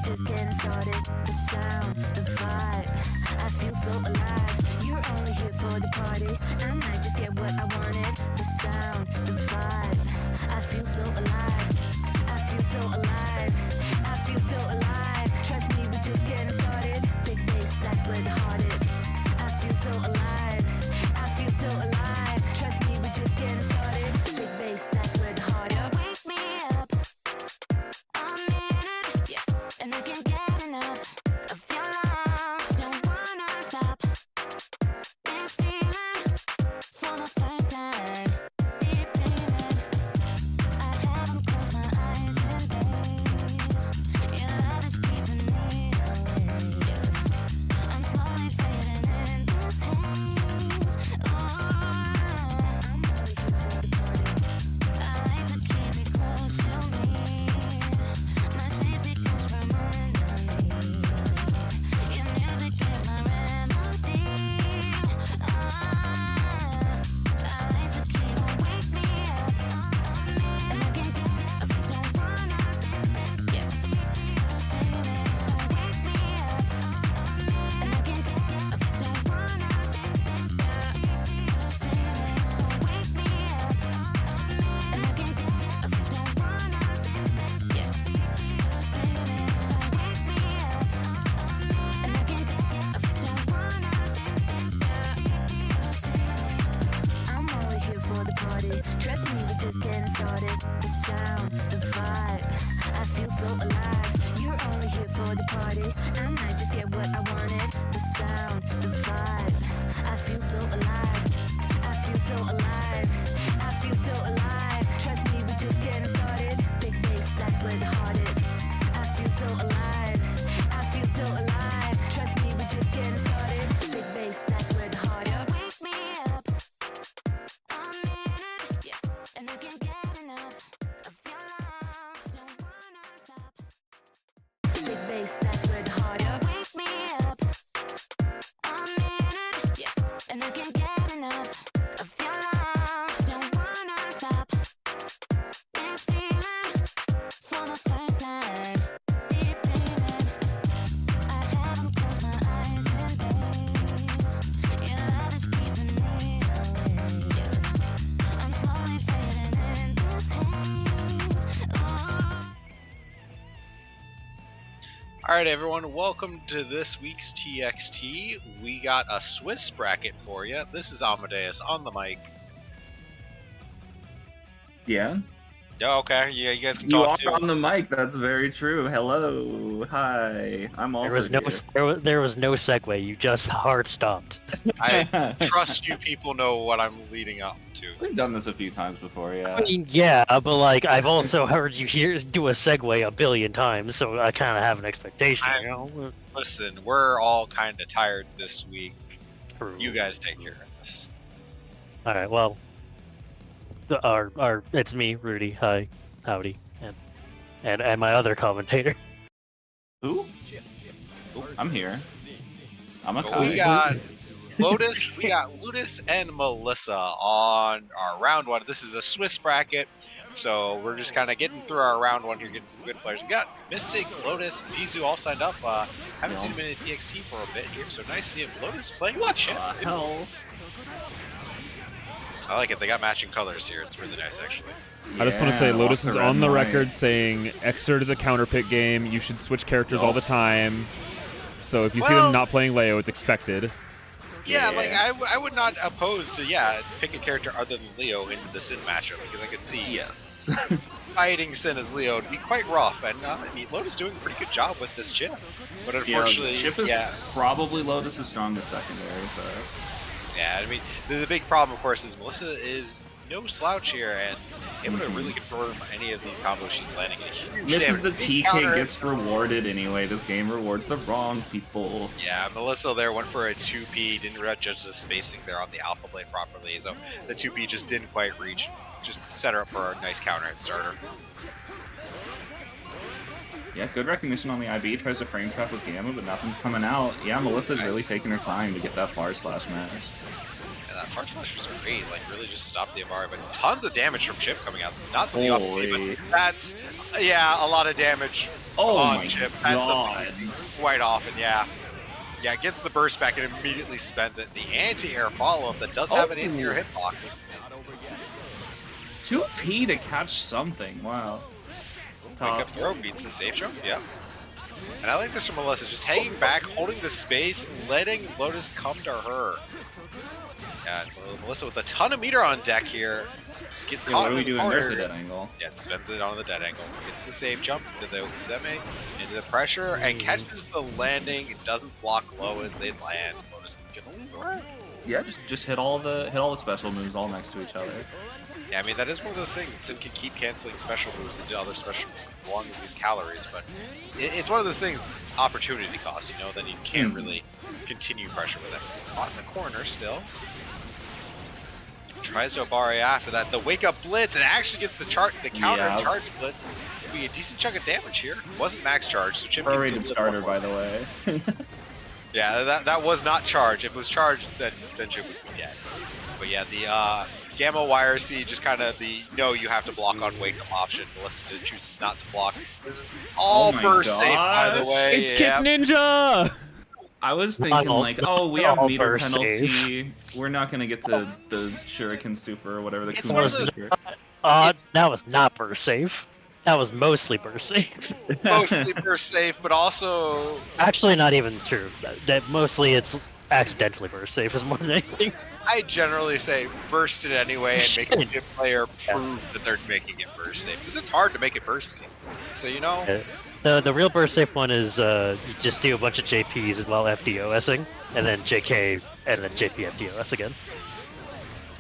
just getting started. The sound, the vibe, I feel so alive. You're only here for the party, I might just get what I wanted. The sound, the vibe, I feel so alive. I feel so alive. I feel so alive. Trust me, we're just getting started. Big bass, that's where the heart is. I feel so alive. I feel so alive. Trust me, we're just getting started. Big bass, that's where the heart is. Wake me up. I'm in it. Yes. And I can't get enough of your love. Don't wanna stop this feeling for the first time. Deep breathing. I haven't closed my eyes in days. Your love is keeping me awake. I'm slowly fading in this haze. I'm only here for the party. I like to keep it close to me. My safety comes from underneath. Your music is my remedy. I like to keep it, wake me up. And I can't get up, don't wanna stand. Yes. Wake me up. And I can't get up, don't wanna stand. Wake me up. And I can't get up, don't wanna stand. Yes. Wake me up. And I can't get up, don't wanna stand. I'm only here for the party. Trust me, we're just getting started. The sound, the vibe, I feel so alive. You're only here for the party. I might just get what I wanted. The sound, the vibe, I feel so alive. I feel so alive. I feel so alive. Trust me, we're just getting started. Big bass, that's where the heart is. I feel so alive. I feel so alive. Trust me, we're just getting started. Big bass, that's where the heart is. Wake me up. I'm in it. Yes. And I can't get enough of your love. Don't wanna stop. Big bass, that's where the heart is. Wake me up. I'm in it. Yes. And I can't get enough of your love. Don't wanna stop this feeling for the first time. Deep breathing. I haven't closed my eyes in days. Your love is keeping me awake. I'm slowly fading in this haze. All right, everyone, welcome to this week's TXT. We got a Swiss bracket for you. This is Amadeus on the mic. Yeah, Yeah, okay. Yeah, you guys can you talk are too. on the mic. That's very true. Hello, hi. I'm also There was no segue. You just hard stopped. I here. trust you people know what I'm leading up to. We've done this a few times before, yeah. I mean, yeah, but like I've also heard you do a segue a billion times, so I kind of have an expectation. You know? Listen, we're all kind of tired this week. True. You guys take care of this. All right. Well, it's me, Rudy. Hi, howdy, and my other commentator. Who? I'm here. I'm a But we Kai. got Lotus, we got Ludus and Melissa on our round one. This is a Swiss bracket, so we're just kind of getting through our round one here, getting some good players. We got Mystic, Lotus, Pizu all signed up. Haven't seen him in a TXT for a bit here, so nice to see him. Lotus playing What with Chip. the hell? I like it. They got matching colors here. It's really nice, actually. I just want to say Yeah, Lotus off is the on the red record light. saying Xrd is a counter pick game. You should switch characters all the time. So if you see Well- them not playing Leo, it's expected. Yeah, Yeah. like I would not oppose to pick a character other than Leo in the Sin matchup because I could see Yes. fighting Sin as Leo to be quite rough, and I mean Lotus doing a pretty good job with this Chip, but unfortunately, Chip is yeah. probably Lotus' strongest secondary, so. Yeah, I mean, the big problem, of course, is Melissa is no slouch here and able to really confirm any of these combos she's landing in. Huge Misses damage. the Big TK, counter. gets rewarded anyway. This game rewards the wrong people. Yeah, Melissa there went for a 2P, didn't judge the spacing there on the alpha blade properly, so the 2P just didn't quite reach. Just set her up for a nice counter and starter. Yeah, good recognition on the IB. Tries to frame trap with Gamma, but nothing's coming out. Yeah, Melissa's really taking her time to get that bar slash match. And that Far Slash was great, like really just stopped the Amari, but tons of damage from Chip coming out. It's not something you often see, Holy. but that's, yeah, a lot of damage Oh on my Chip. That's god. something you see quite often, yeah. Yeah, gets the burst back and immediately spends it. The anti-air follow-up that does have an in-air hitbox. 2P to catch something. Wow. Wake up Tossed. throw beats the safe jump, yeah. And I like this from Melissa, just hanging back, holding the space, letting Lotus come to her. Yeah, Melissa with a ton of meter on deck here. Just gets Yeah, caught what are we in the doing? There's the corner. dead angle. Yeah, spends it on the dead angle. Gets the safe jump into the semi, into the pressure, and catches the landing. It doesn't block low as they land. Lotus gonna lose the round. Yeah, just hit all the special moves all next to each other. Yeah, I mean, that is one of those things. It can keep canceling special moves into other special moves as long as these calories, but it's one of those things, it's opportunity cost, you know, then you can't really continue pressure with it. It's caught in the corner still. Tries to Obari after that. The wake up blitz, and actually gets the counter Yeah. charge blitz. Could be a decent chunk of damage here. Wasn't max charge, so Chip Prorated did starter, one more. by the way. Yeah, that was not charge. If it was charged, then Chip would be dead. But yeah, the Gamma YRC just kind of the no, you have to block on wake up option. Melissa chooses not to block. This is all Oh my burst safe, by the gosh. way. It's yeah. Kick Ninja! I was thinking all- like, oh, we not have all meter burst penalty. safe. We're not gonna get to the Shuriken Super or whatever the It's Kuma one of is those- here. That was not burst safe. That was mostly burst safe. Mostly burst safe, but also Actually, not even true. That mostly it's accidentally burst safe is more than anything. I generally say burst it anyway and make the Shit. chip player prove that they're making it burst safe. Because it's hard to make it burst safe. So, you know, The real burst safe one is you just do a bunch of JPs while FDOSing, and then JK, and then JP FDOS again.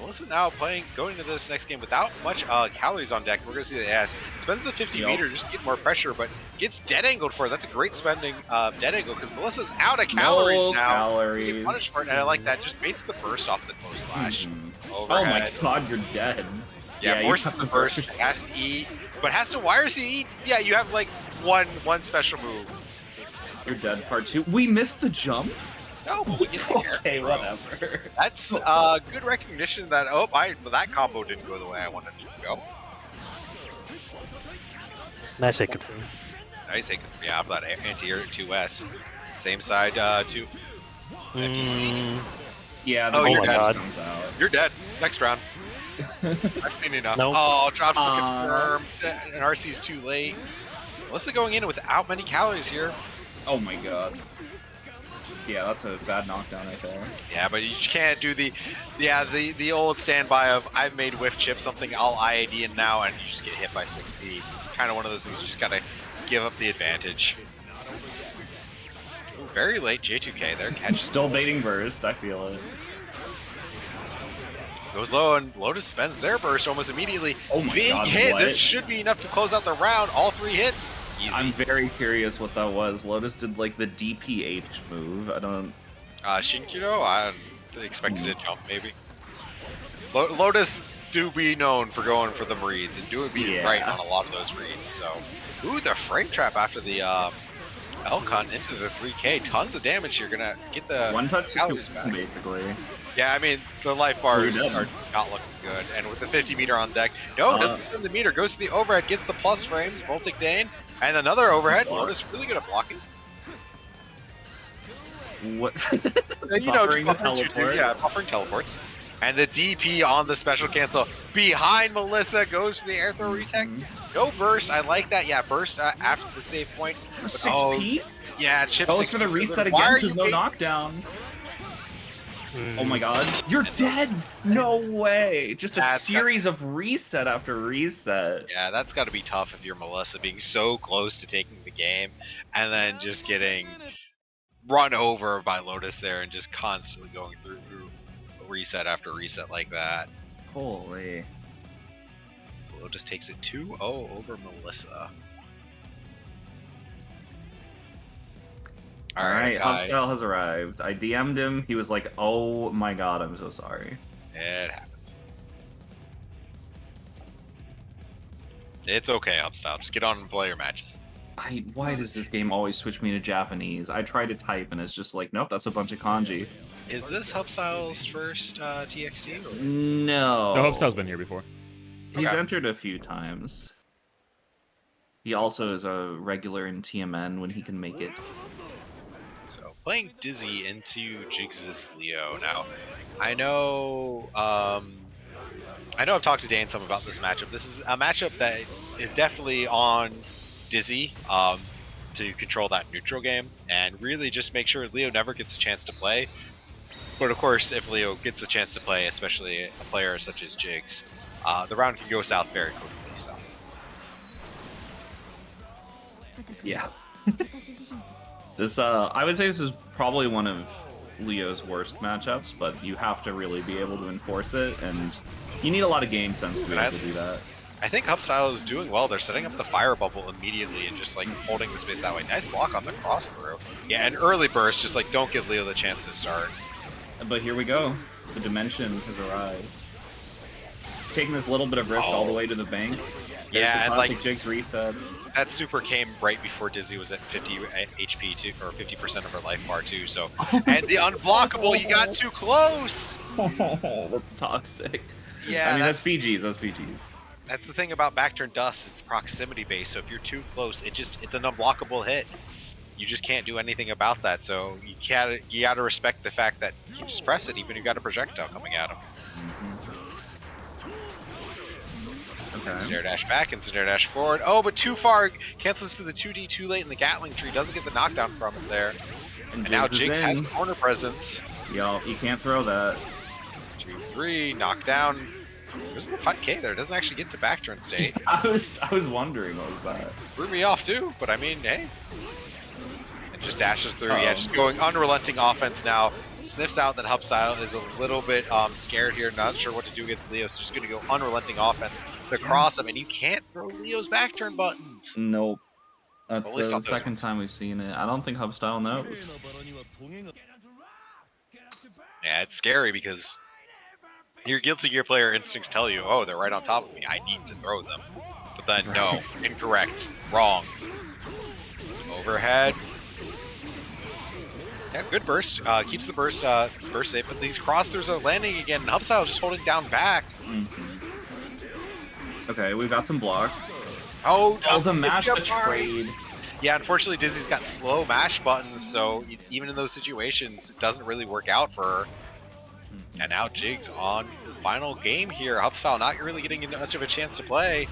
Melissa now going to this next game without much calories on deck. We're going to see the ass. Spends the 50 Yep. meter just to get more pressure, but gets dead angled for it. That's a great spending dead angle because Melissa's out of calories No now. calories. You get punished for it, and I like that. Just baits the burst off the close slash. Oh my Overhead. god, you're dead. Yeah, you forces have the to burst, has to eat, but has to YRC eat. Yeah, you have like one special move. You're dead. Part 2. We missed the jump. No, but we get the air Okay, throw. whatever. That's good recognition that that combo didn't go the way I wanted it to go. Nice hit confirm. Nice hit. Yeah, that anti-air 2S. Same side to FTC. Yeah, Oh, the you're ball dead. just comes out. You're dead. Next round. I've seen enough. Nope. Oh, drops the confirm. And RC's too late. Melissa going in without many calories here. Oh my god. Yeah, that's a bad knockdown right there. Yeah, but you can't do the old standby of I've made whiff chip something I'll IAD in now and you just get hit by 6P. Kind of one of those things you just gotta give up the advantage. Ooh, very late J2K there. I'm still baiting burst, I feel it. Goes low and Lotus spends their burst almost immediately. Oh my Big god, hit. what? This should be enough to close out the round. All 3 hits. Easy. I'm very curious what that was. Lotus did like the DPH move. I don't... Shinkido? I expected to jump maybe. Lotus do be known for going for the reads and do it be right on a lot of those reads. So, ooh, the frame trap after the Elk Hunt into the 3K. Tons of damage. You're gonna get the One touch calories back. basically. Yeah, I mean the life bars We're done. are not looking good. And with the 50 meter on deck, no, doesn't spin the meter. Goes to the overhead, gets the plus frames. Voltic Dane and another overhead. Lotus really good at blocking. What? And, you know, Buffering the just buffering teleport. Yeah, buffering teleports. And the DP on the special cancel behind Melissa goes to the air throw retech. No burst. I like that. Yeah, burst after the save point. But, 6P? Yeah, chip. Oh, it's gonna 6P, so reset then again why are because you no waiting? knockdown. Oh my god. You're dead! No way! Just a That's series of reset after reset. Yeah, that's got to be tough if you're Melissa being so close to taking the game and then just getting run over by Lotus there and just constantly going through reset after reset like that. Holy. So Lotus takes it 2-0 over Melissa. Alright, guy. Hubstyle has arrived. I DM'd him. He was like, oh my god, I'm so sorry. It happens. It's okay, Hubstyle. Just get on and play your matches. Why does this game always switch me to Japanese? I try to type and it's just like, nope, that's a bunch of kanji. Is this Hubstyle's first TXT? Or... No. No, Hopestyle's been here before. He's Okay. entered a few times. He also is a regular in TMN when he can make it. So playing Dizzy into Jigs' Leo. Now, I know I've talked to Dan some about this matchup. This is a matchup that is definitely on Dizzy to control that neutral game and really just make sure Leo never gets a chance to play. But of course, if Leo gets the chance to play, especially a player such as Jigs, the round can go south very quickly. So. Yeah. This I would say this is probably one of Leo's worst matchups, but you have to really be able to enforce it, and you need a lot of game sense to be able to do that. I think Hubstyle is doing well. They're setting up the fire bubble immediately and just like holding the space that way. Nice block on the cross through. Yeah, an early burst, just like don't give Leo the chance to start. But here we go. The dimension has arrived. Taking this little bit of risk all the way to the bank. There's Yeah, the and classic like Jigs resets. that super came right before Dizzy was at 50 HP too, or 50% of her life bar too. So, and the unblockable, you got too close. Oh, that's toxic. Yeah, I mean that's PGs. That's PGs. That's the thing about backturn dust. It's proximity based. So if you're too close, it's an unblockable hit. You just can't do anything about that. So you gotta respect the fact that you just press it, even if you got a projectile coming at him. Okay. Snare dash back and snare dash forward. Oh, but too far. Cancels to the 2D too late in the Gatling tree. Doesn't get the knockdown from it there. And now Jigs has corner presence. Yo, you can't throw that. 2-3, knockdown. There's no putt K there. Doesn't actually get to backturn state. I was wondering what was that. Threw me off too, but I mean, hey. And just dashes through. Yeah, just going unrelenting offense now. Sniffs out that Hubstyle is a little bit scared here, not sure what to do against Leo, so just going to go unrelenting offense to cross him, and you can't throw Leo's back turn buttons. Nope. That's At least the I'll do it. second time we've seen it. I don't think Hubstyle knows. Yeah, it's scary because your Guilty Gear player instincts tell you, oh, they're right on top of me, I need to throw them. But then, no, incorrect, wrong. Overhead. Yeah, good burst. Keeps the burst safe, but these cross-throughs are landing again, and Hubstyle just holding down back. Okay, we've got some blocks. Oh, the mash, the jump bar. trade. Yeah, unfortunately, Dizzy's got slow mash buttons, so even in those situations, it doesn't really work out for her. And now Jigs on the final game here. Hubstyle not really getting much of a chance to play.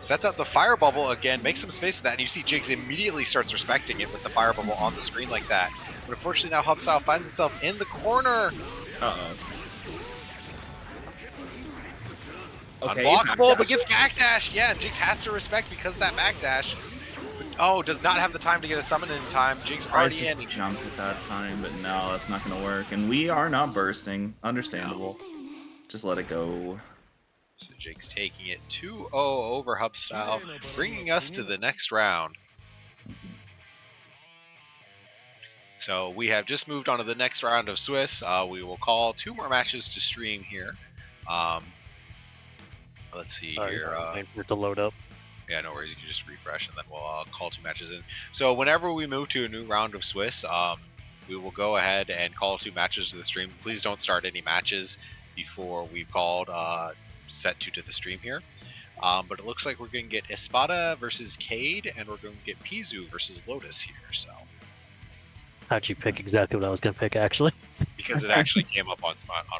Sets out the fire bubble again, makes some space for that, and you see Jigs immediately starts respecting it with the fire bubble on the screen like that. But unfortunately now Hubstyle finds himself in the corner. Okay, Unblockable, but gets backdash. Yeah, Jigs has to respect because of that backdash. Oh, does not have the time to get a summon in time. Jigs already in. Jumped at that time, but no, that's not going to work. And we are not bursting. Understandable. Just let it go. So Jigs taking it 2-0 over Hubstyle, bringing us to the next round. So we have just moved on to the next round of Swiss. We will call 2 more matches to stream here. Let's see here. Wait for it to load up. Yeah, no worries. You can just refresh and then we'll call 2 matches in. So whenever we move to a new round of Swiss, we will go ahead and call 2 matches to the stream. Please don't start any matches before we've called set 2 to the stream here. But it looks like we're going to get Espada versus Cade, and we're going to get Pizu versus Lotus here. So How'd you pick exactly what I was going to pick, actually? because it actually came up on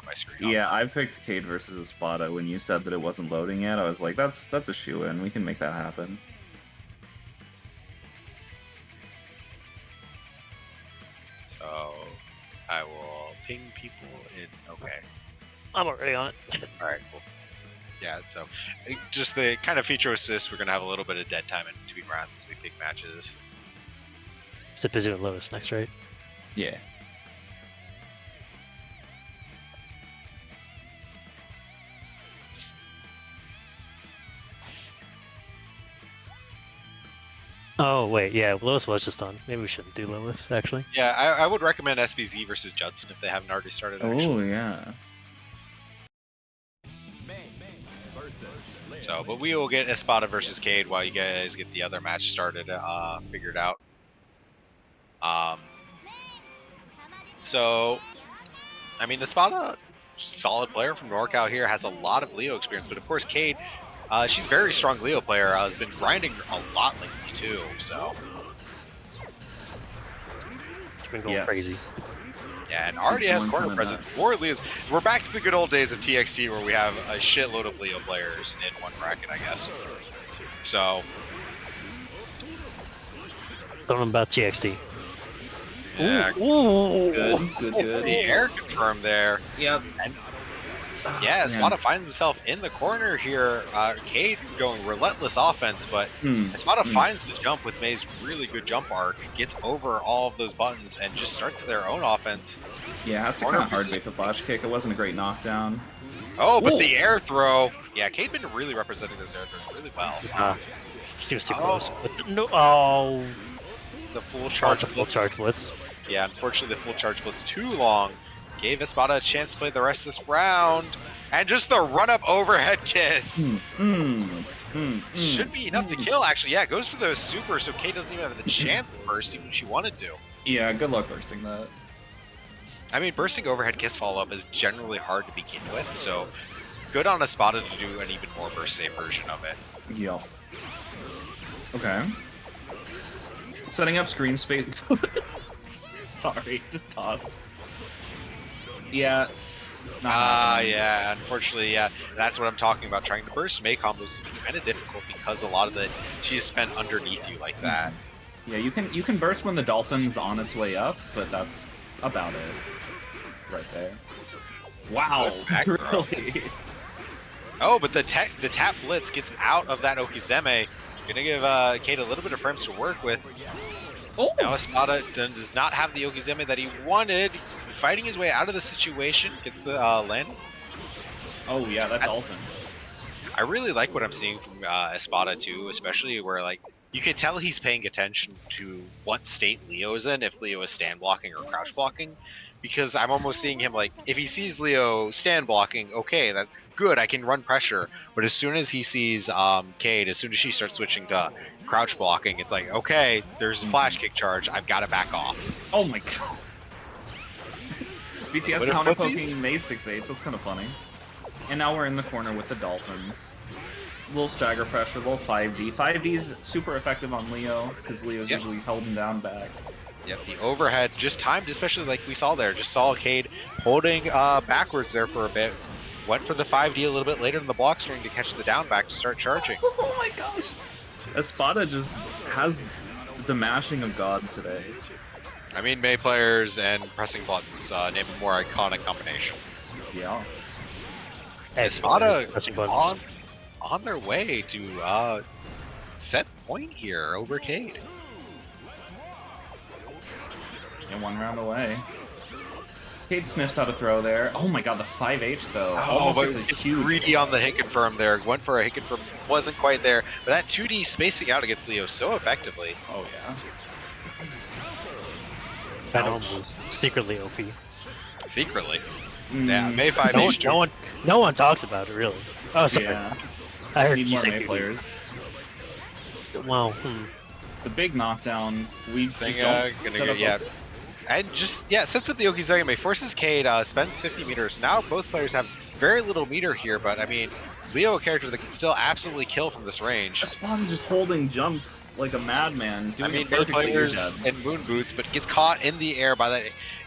my screen. Yeah, I picked Cade versus Espada. When you said that it wasn't loading yet, I was like, that's a shoe-in. We can make that happen. So I will ping people in. Okay. I'm already on it. All right. Cool. Yeah. So just the kind of feature assist. We're gonna have a little bit of dead time in between rounds as we pick matches. It's a Pizu and Lotus next, right? Yeah. Oh, wait, yeah, Lotus was just on. Maybe we shouldn't do Lotus, actually. Yeah, I would recommend SBZ versus Judson if they haven't already started. Actually. Oh, yeah. So, but we will get Espada versus Cade while you guys get the other match started, figured out. So, I mean, Espada, solid player from NorCal here, has a lot of Leo experience, but of course, Cade, she's a very strong Leo player, has been grinding a lot lately too, so. It's been going crazy. Yeah, and already has corner presence. Nuts. More Leos. We're back to the good old days of TXT where we have a shitload of Leo players in one bracket, I guess. So. Something about TXT. Yeah. Good, good, good. The air confirmed there. Yep. And yeah, Espada finds himself in the corner here. Cade going relentless offense, but Espada finds the jump with May's really good jump arc, gets over all of those buttons, and just starts their own offense. Yeah, it has to kind of hard bait the flash kick. It wasn't a great knockdown. Oh, but the air throw. Yeah, Cade been really representing those air throws really well. She was too close. But no, oh. The full charge The full charge blitz. Yeah, unfortunately the full charge blitz too long. Gave Espada a chance to play the rest of this round. And just the run-up overhead kiss. Should be enough to kill, actually. Yeah, goes for the super, so Cade doesn't even have the chance to burst, even if she wanted to. Yeah, good luck bursting that. I mean, bursting overhead kiss follow-up is generally hard to begin with, so good on Espada to do an even more burst-safe version of it. Yeah. Okay. Setting up screen space. Sorry, just tossed. Yeah. Yeah, unfortunately, yeah. That's what I'm talking about. Trying to burst May combos can be kind of difficult because a lot of it she's spent underneath you like that. Yeah, you can burst when the dolphin's on its way up, but that's about it. Right there. Wow, really? Oh, but the tap blitz gets out of that Okizeme. Gonna give Cade a little bit of frames to work with. Oh. Now Espada does not have the Okizeme that he wanted. Fighting his way out of the situation, gets the land. Oh yeah, that dolphin. I really like what I'm seeing from Espada too, especially where like you can tell he's paying attention to what state Leo is in, if Leo is stand blocking or crouch blocking, because I'm almost seeing him like if he sees Leo stand blocking, okay, that's good, I can run pressure. But as soon as he sees Cade, as soon as she starts switching to crouch blocking, it's like, okay, there's a flash kick charge, I've got to back off. Oh my god. BTS counter poking May 6H, that's kind of funny. And now we're in the corner with the Dolphins. Little stagger pressure, little 5D. 5D's super effective on Leo, because Leo's usually held him down back. Yep, the overhead just timed, especially like we saw there. Just saw Cade holding backwards there for a bit. Went for the 5D a little bit later in the block string to catch the down back to start charging. Oh my gosh! Espada just has the mashing of God today. I mean, May players and pressing buttons, name a more iconic combination. Yeah. Espada on their way to set point here over Cade. And one round away. Cade sniffs out a throw there. Oh my god, the 5H though. Oh, but it's greedy on the hit confirm there. Went for a hit confirm, wasn't quite there. But that 2D spacing out against Leo so effectively. Oh yeah. Venom was secretly OP. Secretly. Yeah, May 5H. No one talks about it really. Oh, sorry. Yeah. I heard Need you more say May players. Well, The big knockdown. We just don't Gonna go, yeah. And just, yeah, sets up the Okizeme, forces Cade, spends 50 meters. Now both players have very little meter here, but I mean, Leo, a character that can still absolutely kill from this range. Espada's just holding jump like a madman. I mean, both players and moon boots, but gets caught in the air by that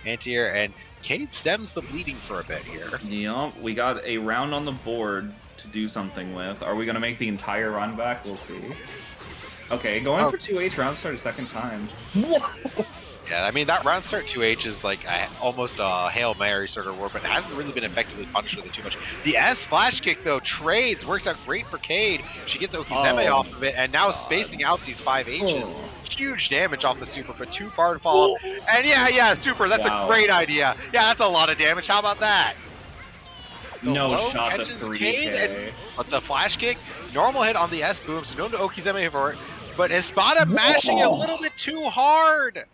anti-air, and Cade stems the bleeding for a bit here. Yep, we got a round on the board to do something with. Are we going to make the entire run back? We'll see. Okay, going for 2H round start a second time. Yeah, I mean, that round start 2H is like almost a Hail Mary sort of war, but it hasn't really been effectively punished with it too much. The S flash kick, though, trades, works out great for Cade. She gets Okizeme off of it, and now spacing out these 5Hs. Huge damage off the super, but too far to fall. And yeah, super, that's a great idea. Yeah, that's a lot of damage. How about that? No shot to 3K. But the flash kick, normal hit on the S boom, so no Okizeme for it. But Espada mashing a little bit too hard.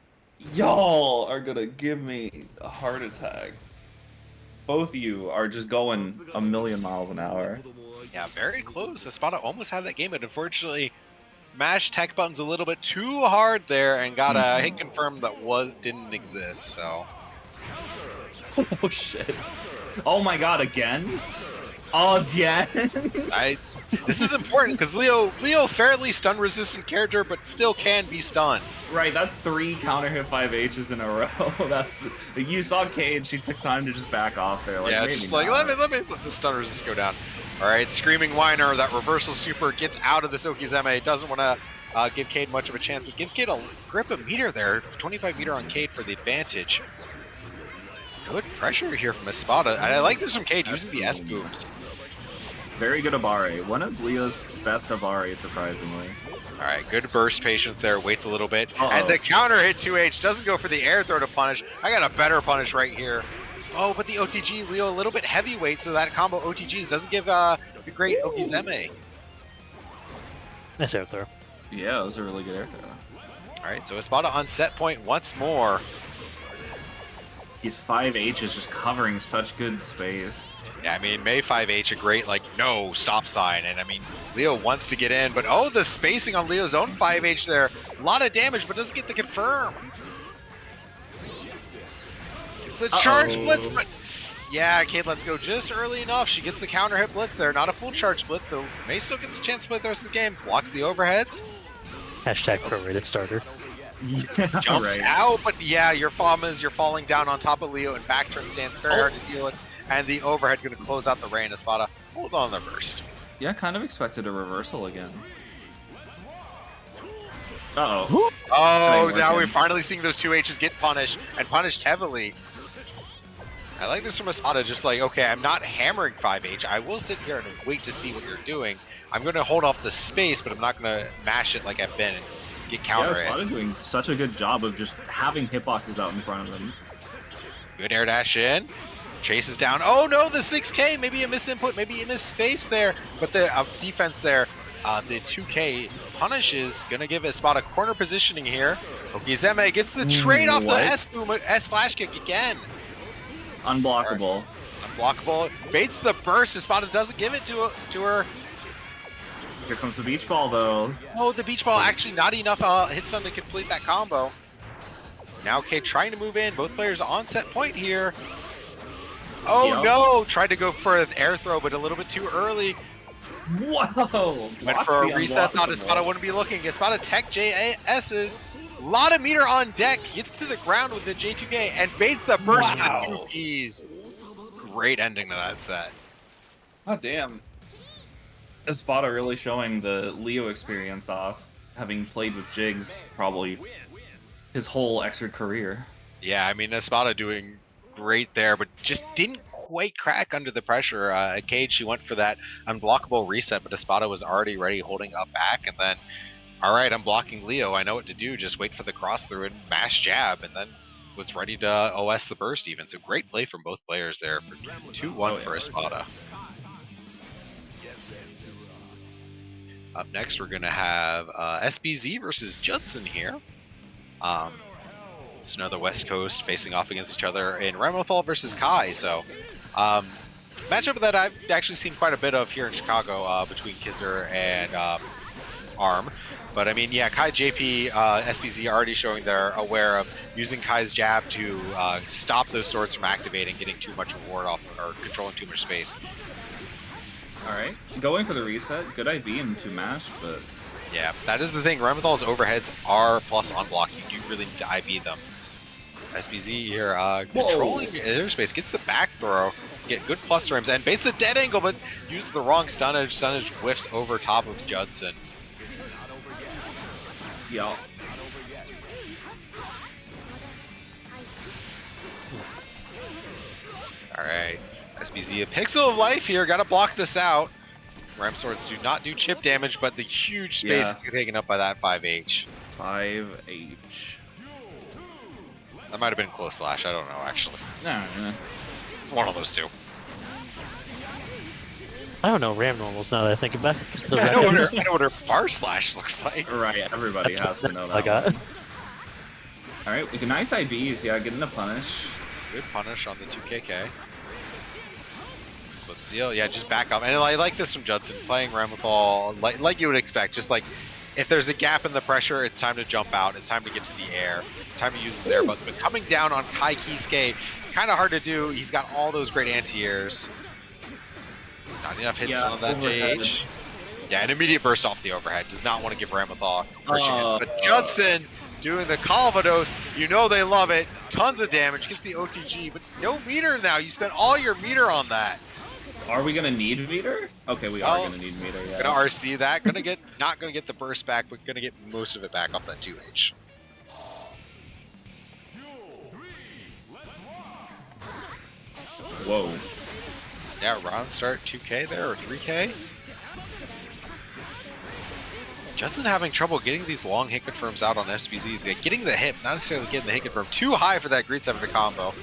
Y'all are gonna give me a heart attack. Both of you are just going a million miles an hour. Yeah, very close. Espada almost had that game, but unfortunately, mashed tech buttons a little bit too hard there and got a hit confirm that didn't exist. So. Oh shit! Oh my god! Again? Again? This is important because Leo fairly stun resistant character, but still can be stunned. Right, that's 3 counter hit 5Hs in a row. That's you saw Cade. She took time to just back off there. Like, Yeah, maybe just like not. let me let the stun resist go down. All right, Screaming Whiner, that reversal super gets out of this Okizeme. Doesn't want to give Cade much of a chance, but gives Cade a grip of meter there. 25 meter on Cade for the advantage. Good pressure here from Espada. And I like this from Cade using the S booms. Very good Abare. One of Leo's best Abare, surprisingly. All right, good burst patience there. Waits a little bit. Uh-oh. And the counter hit 2H doesn't go for the air throw to punish. I got a better punish right here. Oh, but the OTG, Leo, a little bit heavyweight, so that combo OTGs doesn't give the great Okizeme. Nice air throw. Yeah, it was a really good air throw. All right, so Espada on set point once more. These 5H is just covering such good space. Yeah, I mean, May 5H, a great, like, no stop sign. And I mean, Leo wants to get in, but oh, the spacing on Leo's own 5H there. A lot of damage, but doesn't get the confirm. The charge blitz, but yeah, Cade lets go just early enough. She gets the counter hit blitz there, not a full charge blitz, so May still gets a chance to play the rest of the game. Blocks the overheads. Hashtag prorated starter. Yeah, Jumps right. out, but yeah, your problem is you're falling down on top of Leo and back turn stands very hard to deal with. And the overhead going to close out the rain. Espada holds on the burst. Yeah, kind of expected a reversal again. Uh-oh. Oh, Ain't now working. we're finally seeing those 2Hs get punished, and punished heavily. I like this from Espada, just like, okay, I'm not hammering 5H. I will sit here and wait to see what you're doing. I'm going to hold off the space, but I'm not going to mash it like I've been and get counter Yeah, hit. Espada doing such a good job of just having hitboxes out in front of him. Good air dash in. Chases down. Oh no, the 6K. Maybe a misinput. Maybe a space there. But the defense there, the 2K punishes. Gonna give Espada corner positioning here. Okizeme gets the trade off the S flash kick again. Unblockable. Unblockable. Baits the burst. Espada doesn't give it to her. Here comes the beach ball, though. Oh, the beach ball actually not enough hit stun to complete that combo. Now K trying to move in. Both players on set point here. Oh Yep. no! Tried to go for an air throw, but a little bit too early. Whoa! Went for a reset. Thought Espada wouldn't be looking. Espada tech JS's. A lot of meter on deck. Gets to the ground with the J2K and baits the burst with the 2Ps. Great ending to that set. Oh, damn. Espada really showing the Leo experience off, having played with Jigs probably his whole Xrd career. Yeah, I mean, Espada doing great there, but just didn't quite crack under the pressure. At Cage, she went for that unblockable reset, but Espada was already ready, holding up back, and then, all right, I'm blocking Leo. I know what to do. Just wait for the cross through and mash jab, and then was ready to OS the burst even. So great play from both players there for 2-1 for Espada. Up next, we're going to have SBZ versus Judson here. It's another West Coast facing off against each other in Remothal versus Kai. So, matchup that I've actually seen quite a bit of here in Chicago between Kizzer and Arm. But I mean, yeah, Kai JP, SBZ already showing they're aware of using Kai's jab to stop those swords from activating, getting too much reward off, or controlling too much space. Alright, going for the reset. Good IB into mash, but... Yeah, that is the thing. Remethal's overheads are plus on block. You do really need to IB them. SBZ here controlling airspace, gets the back throw, get good plus rims, and baits the dead angle, but uses the wrong stunnage. Stunnage whiffs over top of Judson. Yeah. Alright, SBZ a pixel of life here, gotta block this out. Ram swords do not do chip damage, but the huge space taken up by that 5H. 5H. That might have been close slash, I don't know actually. Nah. It's one of those two. I don't know Ram normals now that I think about it. 'Cause the I know records- what her bar slash looks like. Right, everybody That's has to know all that. I got. one. Alright, we can nice IBs, yeah, getting a punish. Good punish on the 2KK. Split steal, yeah, just back up. And I like this from Judson, playing Ramlethal like you would expect. Just like, if there's a gap in the pressure, it's time to jump out. It's time to get to the air. Time to use his air buds. But coming down on Kai Kisuke, kind of hard to do. He's got all those great anti-airs. Not enough hits on that overhead. JH. Yeah, an immediate burst off the overhead. Does not want to give Ramlethal a chance. But Judson doing the Calvados, you know they love it. Tons of damage, gets the OTG, but no meter now. You spent all your meter on that. Are we gonna need meter? Okay, we are gonna need meter. Yeah. Gonna RC that. Not gonna get the burst back, but gonna get most of it back off that 2H. Whoa. Yeah, round start 2K there, or 3K. Judson having trouble getting these long hit confirms out on SBZ. They're getting the hit, not necessarily getting the hit confirm. Too high for that Greed 7 to combo.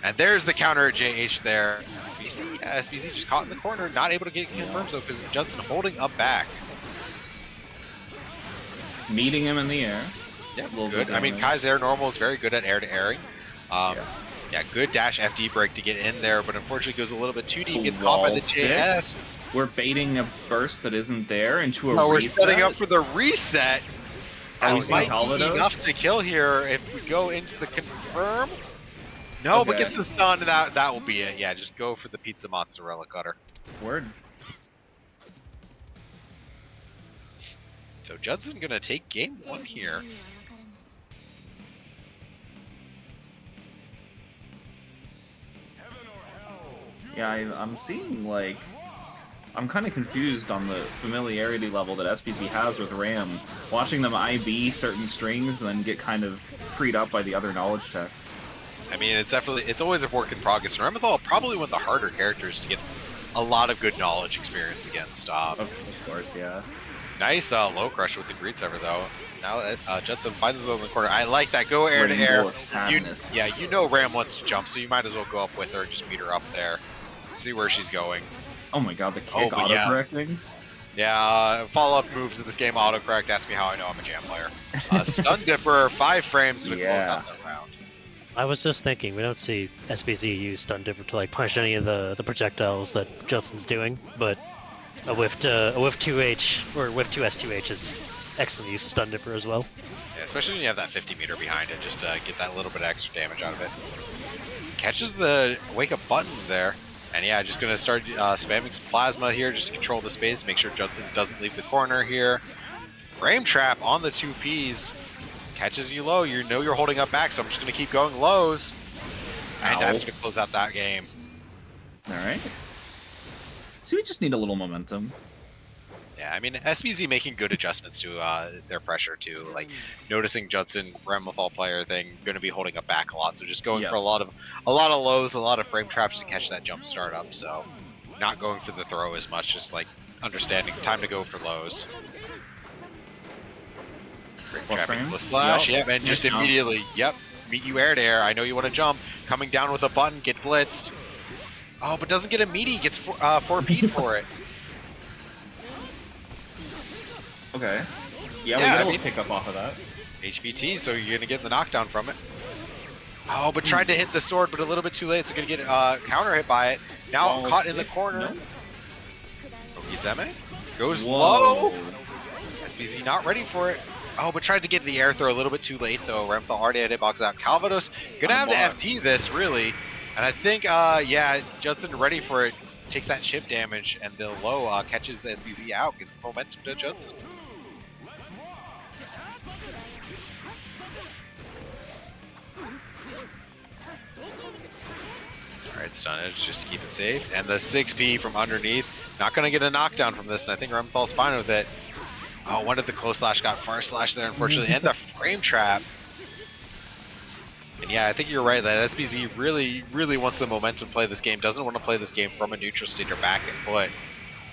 And there's the counter at JH there. Yeah, SBZ just caught in the corner, not able to get confirms though, because Judson holding up back. Meeting him in the air. Yeah, good. I mean, Kai's air normal is very good at air to airing. Yeah, good dash FD break to get in there, but unfortunately goes a little bit too deep. Gets caught by the JS. We're baiting a burst that isn't there into a reset. We're reset. setting up for the reset. Are we might seeing be enough to kill here if we go into the confirm. No, but gets the stun, and that will be it. Yeah, just go for the pizza mozzarella cutter. Word. So Judson gonna take game 1 here. Yeah, I'm seeing, like, I'm kind of confused on the familiarity level that SBC has with Ram. Watching them IB certain strings and then get kind of freed up by the other knowledge checks. I mean, it's always a work in progress. And Ramlethal probably one of the harder characters to get a lot of good knowledge experience against. Of course, yeah. Nice low crush with the Greed Sever though. Now Judson finds his own in the corner. I like that. Go air to air. You know Ram wants to jump, so you might as well go up with her and just meet her up there. See where she's going. Oh my god, the kick auto-correcting? Yeah, follow-up moves in this game autocorrect. Ask me how I know I'm a jam player. Stun Dipper, 5 frames, gonna close out that round. I was just thinking, we don't see SBZ use Stun Dipper to like punish any of the projectiles that Judson's doing, but a whiff 2H, or whiff 2S2H is excellent use of Stun Dipper as well. Yeah, especially when you have that 50 meter behind it, just to get that little bit of extra damage out of it. Catches the wake up button there. And yeah, just going to start spamming some plasma here just to control the space, make sure Judson doesn't leave the corner here. Frame trap on the 2Ps. Catches you low, you know you're holding up back, so I'm just going to keep going lows. And that's going to close out that game. Alright. So we just need a little momentum. Yeah, I mean, SBZ making good adjustments to their pressure too, like noticing Judson, Ramlethal player thing, going to be holding up back a lot, so just going for a lot of lows, a lot of frame traps to catch that jump start up. So not going for the throw as much, just like understanding time to go for lows. Frame trapping with slash, and just immediately, meet you air to air. I know you want to jump, coming down with a button, get blitzed. Oh, but doesn't get a meaty, gets 4P'd for it. Okay. Yeah, we get a little pick up off of that. HVT, so you're going to get the knockdown from it. Oh, but tried to hit the sword, but a little bit too late, so going to get counter hit by it. Now caught in the corner. Okizeme goes low. SBZ not ready for it. Oh, but tried to get the air throw a little bit too late, though. Ramlethal already had hitbox out. Calvados going to have to FD this, really. And I think, Judson ready for it. Takes that chip damage, and the low catches SBZ out, gives the momentum to Judson. Alright, Stunnage, just keep it safe. And the 6P from underneath. Not going to get a knockdown from this, and I think Ramthal's fine with it. Oh, one of the close slash got far slash there, unfortunately, and the frame trap. And yeah, I think you're right that SBZ really wants the momentum to play this game, doesn't want to play this game from a neutral state or back and foot.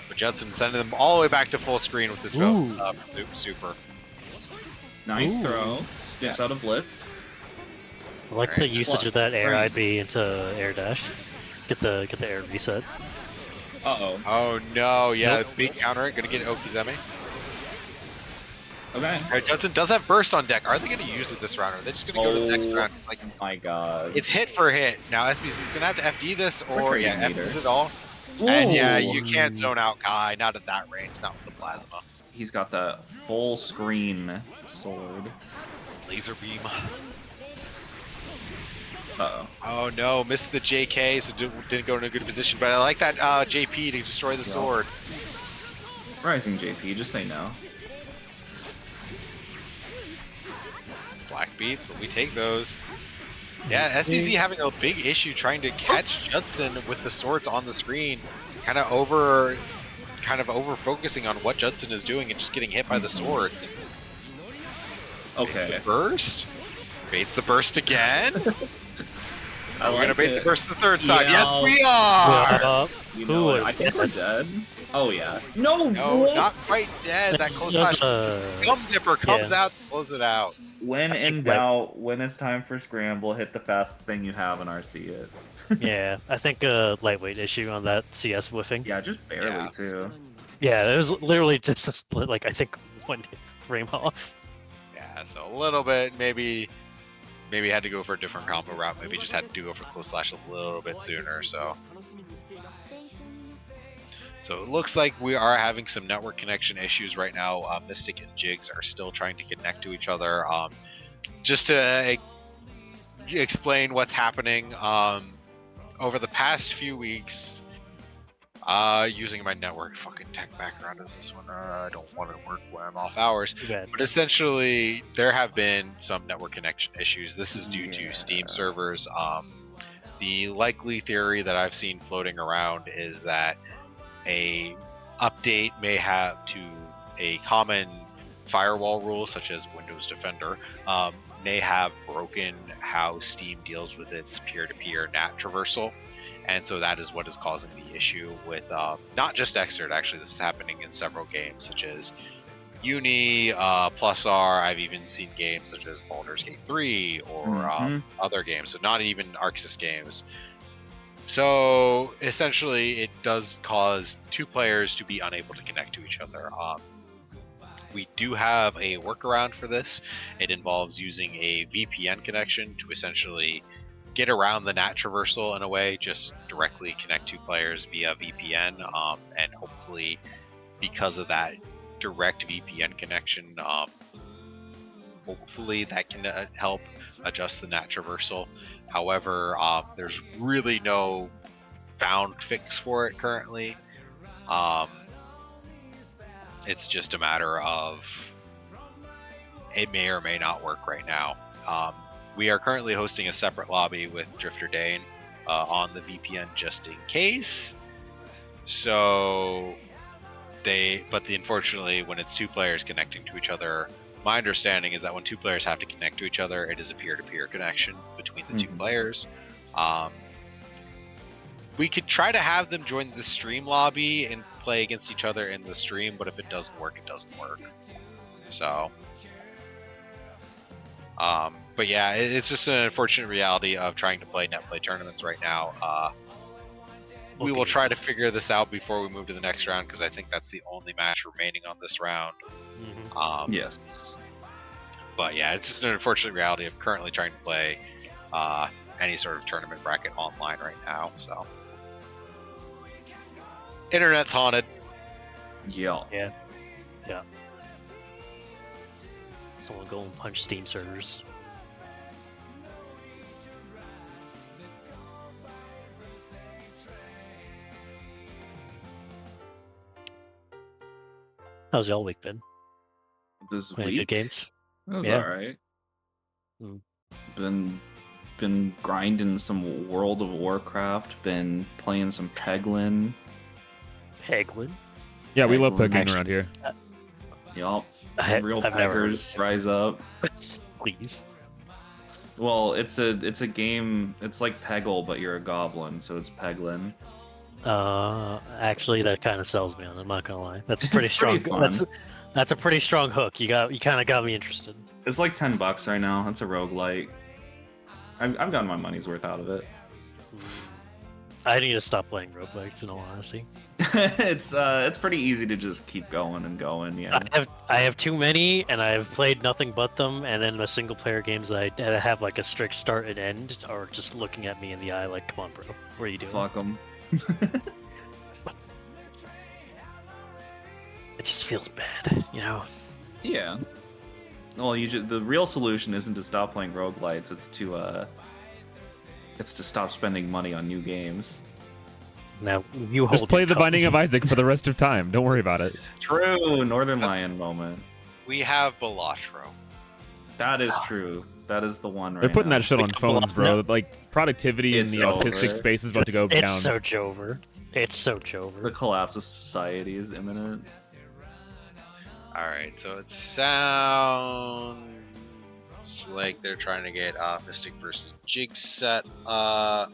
But Judson sending them all the way back to full screen with this super. Nice throw. Skips out of blitz. I like the usage of that air IB into air dash. Get the air reset. Uh-oh. Oh no, yeah, big counter, gonna get Okizeme. Okay. Alright, Judson does have burst on deck. Are they gonna use it this round, or are they just gonna go to the next round? Like, my god. It's hit for hit. Now SBC is gonna have to FD this, or FD it all. And yeah, Ooh. you can't zone out Kai, not at that range, not with the plasma. He's got the full screen sword. Laser beam. Uh-oh. Oh no, missed the JK, so didn't go in a good position. But I like that JP to destroy the sword. Rising JP, just say no. Black beats, but we take those. Yeah, SBZ having a big issue trying to catch Judson with the swords on the screen. Kind of over focusing on what Judson is doing and just getting hit by the swords. Okay. Baits the burst. Baits the burst again. We're like gonna bait the burst the third Yeah. time. Yes, we are. You Who know it. would I think we're guess? dead. Oh yeah. No, No, what? not quite dead. That This close was shot. a- Scum Dipper comes yeah. out to close it out. When I in think, doubt, when it's time for scramble, hit the fastest thing you have and RC it. Yeah, I think a lightweight issue on that CS whiffing. Yeah, just barely Yeah. too. Yeah, it was literally just a split, like I think one frame off. Yeah, so a little bit, maybe had to go for a different combo route. Maybe just had to go for close slash a little bit sooner. So it looks like we are having some network connection issues right now. Mystic and Jigs are still trying to connect to each other. Just to explain what's happening, over the past few weeks, using my network fucking tech background as this one, I don't want to work when I'm off hours. Too bad. But essentially, there have been some network connection issues. This is due Yeah. to Steam servers. The likely theory that I've seen floating around is that a update may have to a common firewall rule, such as Windows Defender, may have broken how Steam deals with its peer-to-peer NAT traversal. And so that is what is causing the issue with not just Xrd, actually. This is happening in several games, such as Uni, Plus R. I've even seen games such as Baldur's Gate 3 or other games, so not even Arxis games. So essentially, it does cause two players to be unable to connect to each other. We do have a workaround for this. It involves using a VPN connection to essentially get around the NAT traversal in a way, just directly connect two players via VPN, and hopefully, because of that direct VPN connection, hopefully that can help adjust the NAT traversal. However, there's really no found fix for it currently. It's just a matter of it may or may not work right now. We are currently hosting a separate lobby with Drifter Dane on the VPN just in case. So unfortunately, when it's two players connecting to each other, my understanding is that when two players have to connect to each other, it is a peer-to-peer connection between the two players. We could try to have them join the stream lobby and play against each other in the stream, but if it doesn't work, it doesn't work. So, but yeah, it's just an unfortunate reality of trying to play net play tournaments right now. We will try to figure this out before we move to the next round, because I think that's the only match remaining on this round. Yes. But yeah, it's just an unfortunate reality of currently trying to play any sort of tournament bracket online right now. So, internet's haunted. Yeah. Yeah. Someone go and punch Steam servers. How's y'all week been? This Playing week, good games? it was Yeah. alright. Mm. Been grinding some World of Warcraft. Been playing some Peglin. Yeah, Peglin? we love Peglin. pegging around here. Yup. I- Real I've never heard of peggers rise up. Please. Well, it's a game. It's like Peggle, but you're a goblin, so it's Peglin. Actually, that kind of sells me on. I'm not gonna lie. That's a pretty It's strong. pretty fun. That's a pretty strong hook. You kind of got me interested. It's like $10 right now. It's a roguelike. I've gotten my money's worth out of it. I need to stop playing roguelikes, in all honesty. It's pretty easy to just keep going and going. Yeah. I have too many, and I've played nothing but them. And then the single player games that I have like a strict start and end are just looking at me in the eye like, "Come on, bro, what are you doing?" Fuck them. just feels bad, you know. Yeah. Well, the real solution isn't to stop playing roguelites. It's to stop spending money on new games. Now you hold. Just play your The tongue. Binding of Isaac for the rest of time. Don't worry about it. True, Northern Lion moment. We have Balatro. That is true. That is the one right They're putting now. that shit on phones, bro. Like, productivity in It's the autistic over. space is about to go It's down. so Jover. It's so The Jover. collapse of society is imminent. Alright, so it sounds like they're trying to get Mystic versus Jig set up.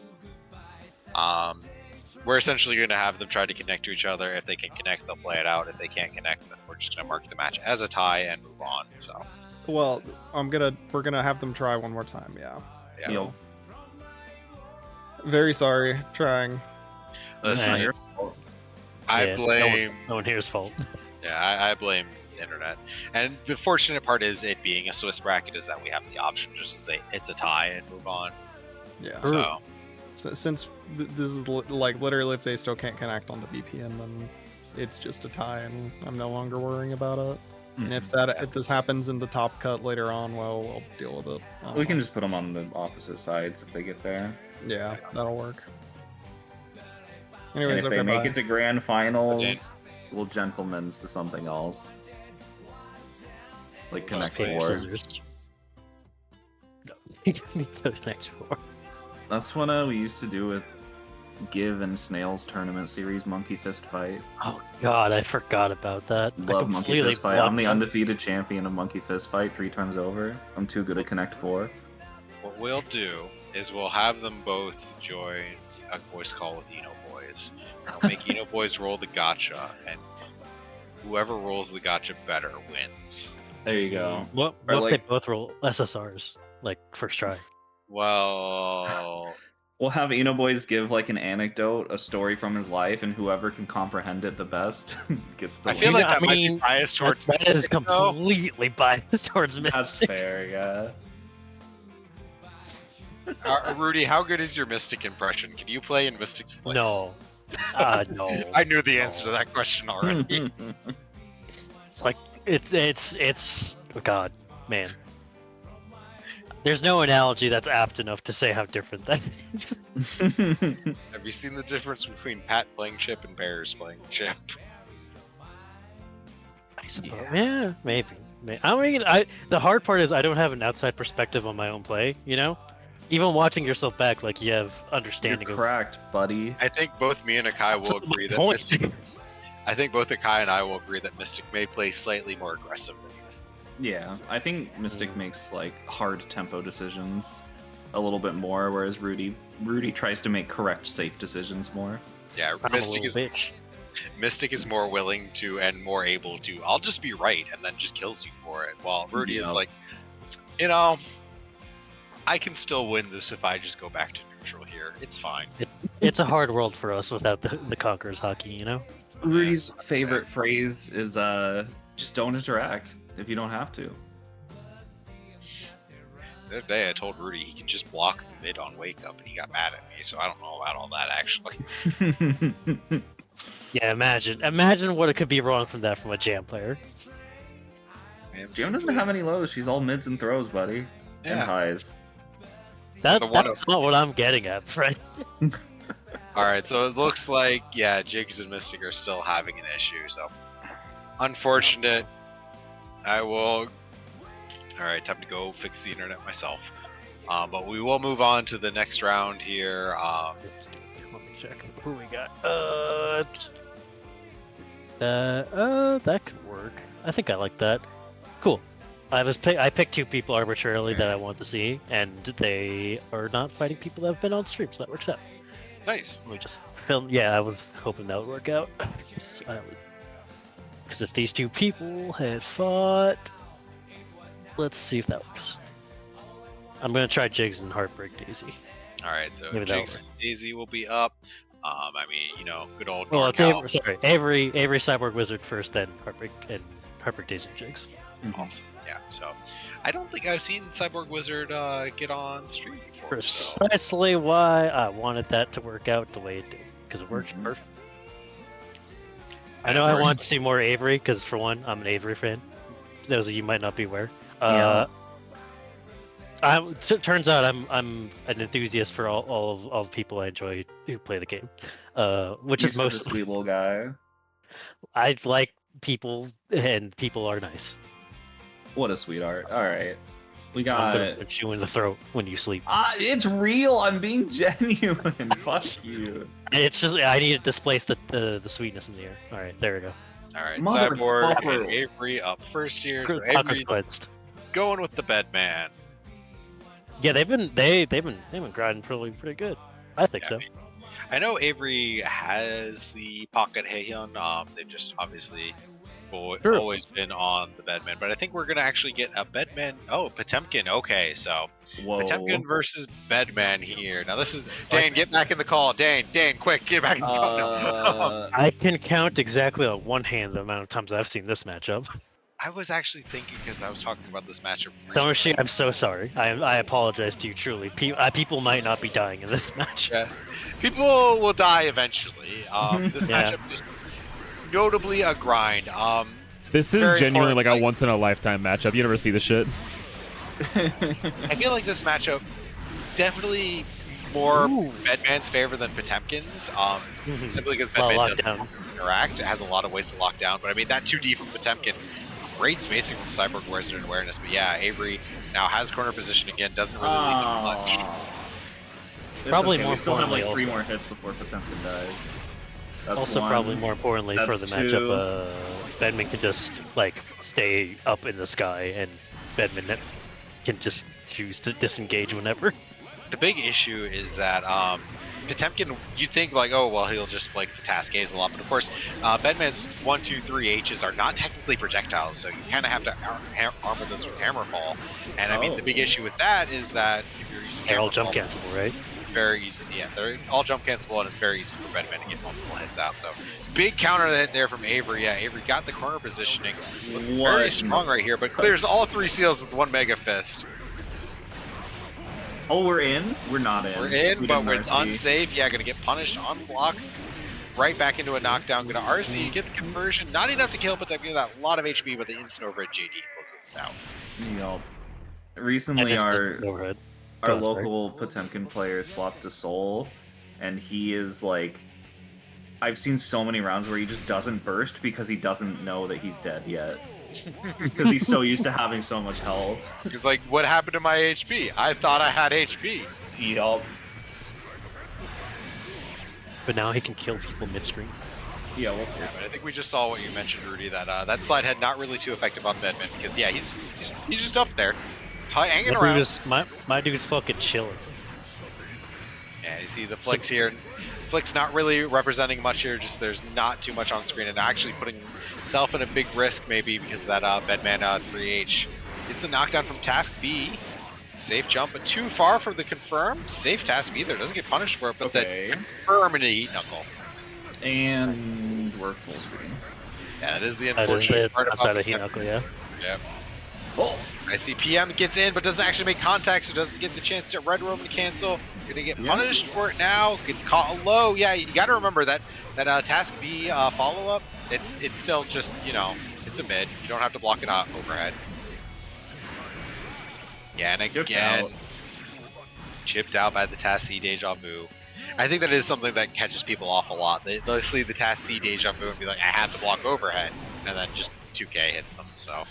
We're essentially going to have them try to connect to each other. If they can connect, they'll play it out. If they can't connect, then we're just going to mark the match as a tie and move on. So, Well, we're gonna have them try one more time. Yeah. yeah. Yo, Very sorry. Trying. Listen, not your it's- fault. I Yeah, blame. No one here's fault. Yeah, I blame the internet. And the fortunate part is it being a Swiss bracket is that we have the option just to say it's a tie and move on. Yeah. So, Since this is like literally, if they still can't connect on the VPN, then it's just a tie, and I'm no longer worrying about it. And if this happens in the top cut later on, well, we'll deal with it. I don't We can know. just put them on the opposite sides if they get there. Yeah, that'll work. And Anyways, if okay, they make bye. it to grand finals, Okay. we'll gentlemen's to something else. Like Connect Paper, 4. scissors. No. Next 4. That's what we used to do with Give and Snail's tournament series, Monkey Fist Fight. Oh god, I forgot about that. I Love Monkey completely Fist Fight. I'm the blocked undefeated champion of Monkey Fist Fight 3 times over. I'm too good at Connect 4. what we'll do is we'll have them both join a voice call with Eno Boys. And we'll make Eno Boys roll the gotcha, and whoever rolls the gotcha better wins. There you go. What Or if like- they both roll SSRs, like first try? Well, We'll have Eno Boys give like an anecdote, a story from his life, and whoever can comprehend it the best gets the I win. feel like I that might be mean, biased towards That is Mystic, though. completely biased towards That's Mystic. fair, yeah. Rudy, how good is your Mystic impression? Can you play in Mystic's place? No. No. I knew the answer to that question already. It's like it's oh god, man. There's no analogy that's apt enough to say how different that is. Have you seen the difference between Pat playing Chip and Bears playing Chip? I suppose. Yeah, maybe. I don't even. The hard part is I don't have an outside perspective on my own play. You know, even watching yourself back, like you have You're understanding of. cracked, buddy. I think both me and Akai will That's the agree that point. Mystic. I think both Akai and I will agree that Mystic may play slightly more aggressively. Yeah, I think Mystic makes like hard tempo decisions a little bit more, whereas Rudy tries to make correct, safe decisions more. Yeah, I'm a Mystic little is bitch. Mystic is more willing to and more able to. I'll just be right, and then just kills you for it. While Rudy is Yeah. like, I can still win this if I just go back to neutral here. It's fine. It's a hard world for us without the Conquerors hockey. You know. Rudy's favorite phrase is just don't interact if you don't have to. The other day I told Rudy he can just block the mid on wake up, and he got mad at me. So I don't know about all that actually. Yeah, imagine what it could be wrong from that from a jam player. Man, Jam doesn't have any lows. She's all mids and throws, buddy. And Yeah. highs. The one That's not what I'm getting at, Fred. All right, so it looks like Jigs and Mystic are still having an issue. So unfortunate. I will. All right, time to go fix the internet myself. But we will move on to the next round here. Let me check who we got. That could work. I think I like that. Cool. I picked 2 people arbitrarily that I want to see, and they are not fighting people that have been on stream, so that works out. Nice. Let me just film. Yeah, I was hoping that would work out. Because if these 2 people had fought, let's see if that works. I'm gonna try Jigs and Heartbreak Daisy. All right, so Maybe that'll Jigs and Daisy will be up. I mean, good old. Well, it's NorCal. Avery Cyborg Wizard first, then Heartbreak Daisy and Jigs. Awesome. Yeah. So, I don't think I've seen Cyborg Wizard get on stream before. So. Precisely why I wanted that to work out the way it did, because it worked perfect. I know I want to see more Avery because, for one, I'm an Avery fan. Those of you might not be aware. Turns out I'm an enthusiast for all of people I enjoy who play the game, which is most. A sweet little guy. I like people, and people are nice. What a sweetheart. All right, we got. I'm gonna punch you in the throat when you sleep. It's real. I'm being genuine. Fuck you. It's just I need to displace the sweetness in the air. All right, there we go. All right, Motherfucker. Cyborg and Avery up first here. So Avery Consequenced. going with the Bedman. Yeah, they've been grinding pretty good. I think so. I know Avery has the pocket Heihyun. They've just obviously always been on the Bedman, but I think we're gonna actually get a Bedman. Oh, Potemkin. Okay, so Potemkin versus Bedman here. Now this is Dane. Get back in the call, Dane. Quick, get back in the call. I can count exactly on one hand the amount of times I've seen this matchup. I was actually thinking because I was talking about this matchup. Tomoshi, I'm so sorry. I apologize to you truly. People might not be dying in this match. Yeah. People will die eventually. This matchup just notably a grind. This is genuinely like a once in a lifetime matchup. You never see this shit. I feel like this matchup definitely more Bedman's favor than Potemkin's. Simply because Bedman doesn't interact. It has a lot of ways to lock down. But I mean that 2D from Potemkin. Great spacing from Cyborg Wizard and awareness, but yeah, Avery now has corner position again, doesn't really leave them much. Probably okay. more We still have like 3 also. more hits before Potemkin dies. That's also, one. probably more importantly for the That's matchup, Bedman can just like stay up in the sky, and Bedman can just choose to disengage whenever. The big issue is that Potemkin, you think like, oh well, he'll just like the task gaze a lot, but of course, Bedman's 1, 2, 3 H's are not technically projectiles, so you kind of have to armor those with hammer fall. And I mean, the big issue with that is that if you're using They're all hammer jump fall, cancelable, right? very easy. Yeah, they're all jump cancelable, and it's very easy for Bedman to get multiple hits out. So big counter hit there from Avery. Yeah, Avery got the corner positioning, very strong right here, but clears all 3 seals with 1 Mega Fist. Oh, we're in? We're not in. We're in, but it's unsafe. Yeah, gonna get punished on block. Right back into a knockdown. Gonna RC, get the conversion. Not enough to kill, but that gives that a lot of HP, but the instant over at JD closes it out. Yup. Recently, our Sorry. local Potemkin player swapped to Soul, and he is like... I've seen so many rounds where he just doesn't burst because he doesn't know that he's dead yet. Because he's so used to having so much health. He's like, what happened to my HP? I thought I had HP. Yup. But now he can kill people mid-screen. Yeah, we'll see. Yeah, but I think we just saw what you mentioned, Rudy, that that slide head not really too effective on Bedman, because yeah, he's just up there, hanging around. My dude's fucking chilling. Yeah, you see the Flicks here. Flick's not really representing much here, just there's not too much on screen, and actually putting himself in a big risk maybe because of that Bedman 3H. It's the knockdown from Task B. Safe jump, but too far for the confirm. Safe Task B there, doesn't get punished for it, but the confirm into Heat Knuckle. And we're full screen. Yeah, that is the unfortunate part outside about of Heat Knuckle, yeah. Yep. Oh! I see PM gets in, but doesn't actually make contact, so doesn't get the chance to Red Roman cancel. Gonna get punished for it now. Gets caught low. Yeah, you got to remember that Task B follow up. It's still just, you know, it's a mid. You don't have to block it out overhead. Yeah, and again, chipped out by the Task C Deja Vu. I think that is something that catches people off a lot. They'll see the Task C Deja Vu and be like, I have to block overhead, and then just 2K hits them. So.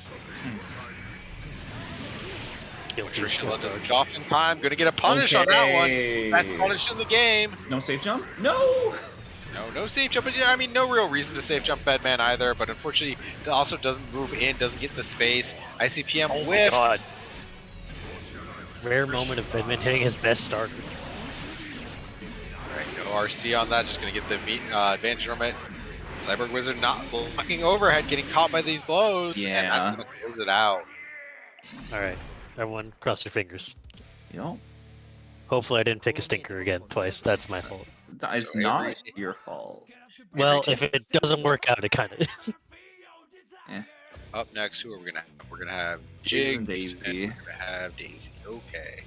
Trishula doesn't off in time. Gonna get a punish on that one. That's punished in the game. No safe jump? No! No safe jump. But I mean, no real reason to safe jump Bedman either. But unfortunately, it also doesn't move in, doesn't get the space. ICPM whiffs. God. Rare moment of Bedman hitting his best start. Alright, no RC on that. Just gonna get the advantage from it. Cyborg Wizard not blocking overhead, getting caught by these lows. Yeah. And that's gonna close it out. Alright, everyone cross your fingers. Yup. Hopefully I didn't pick a stinker again twice. That's my fault. It's not your fault. Well, if it doesn't work out, it kind of is. Up next, who are we gonna have? We're gonna have Jigs and Jigs, Daisy. and we're gonna have Daisy. Okay.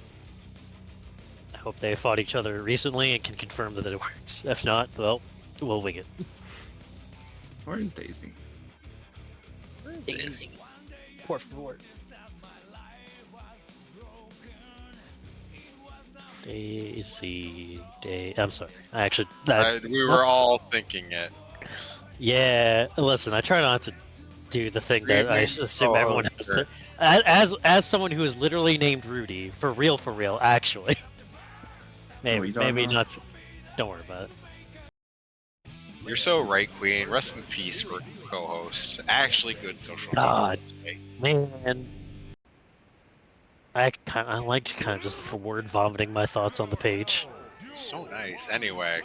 I hope they fought each other recently and can confirm that it works. If not, well, we'll wing it. Where is Daisy? Daisy. Por favor. Daisy. I'm sorry. I actually. We were all thinking it. Yeah. Listen, I try not to do the thing that I assume everyone has sure. to. As someone who is literally named Rudy, for real, actually. Maybe not. Don't worry about it. You're so right, Queen. Rest in peace for co-host. Actually, good social God. media. Man, I like kind of just word vomiting my thoughts on the page. So nice. Anyway,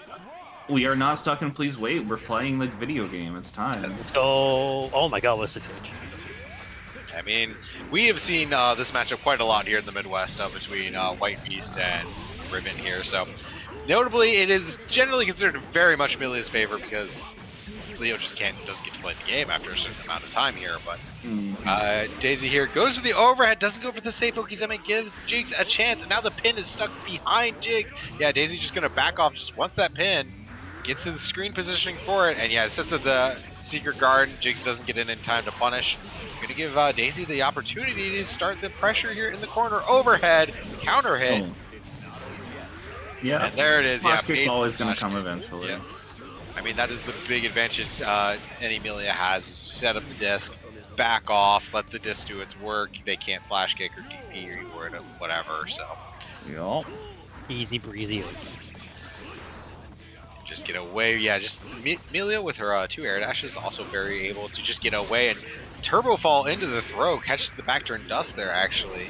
We are not stuck in Please Wait. We're playing the video game. It's time. Let's go. Oh my God, what's 6H? I mean, we have seen this matchup quite a lot here in the Midwest between White Beast and Ribbon here. So, notably, it is generally considered very much Amelia's favor because Leo just doesn't get to play the game after a certain amount of time here. But Daisy here goes for the overhead, doesn't go for the safe Okizeme, gives Jigs a chance, and now the pin is stuck behind Jigs. Yeah, Daisy's just gonna back off just once that pin. Gets to the screen positioning for it, and yeah, sets of the secret guard. Jigs doesn't get in time to punish. Gonna give Daisy the opportunity to start the pressure here in the corner. Overhead, counter hit. Yeah. And there it is. Flash Yeah, kick's always going flash to come kick. eventually. Yeah. I mean, that is the big advantage any Amelia has, is set up the disc, back off, let the disc do its work. They can't flash kick or DP or whatever, so. Yup. Easy breezy. Just get away. Yeah, just Amelia with her 2 air dashes also very able to just get away and turbo fall into the throw, catches the back turn dust there actually.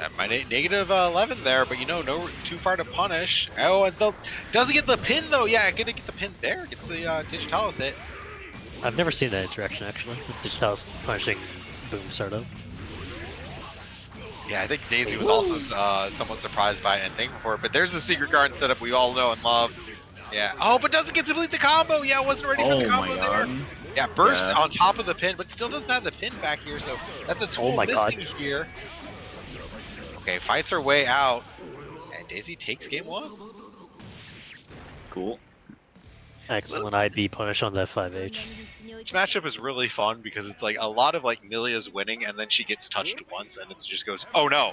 At my negative 11 there, but no too far to punish. Oh, and doesn't get the pin though. Yeah, gonna get the pin there. Gets the Digitalis hit. I've never seen that interaction actually. With Digitalis punishing Boom Startup. Yeah, I think Daisy was also somewhat surprised by it and thankful for it. But there's the secret guard setup we all know and love. Yeah. Oh, but doesn't get to complete the combo. Yeah, wasn't ready for the combo there. Yeah, bursts on top of the pin, but still doesn't have the pin back here. So that's a tool missing here. Okay, fights her way out, and Daisy takes game 1. Cool. Excellent IB punish on that 5H. This matchup is really fun because it's like a lot of like Milia's winning, and then she gets touched once, and it just goes, oh no.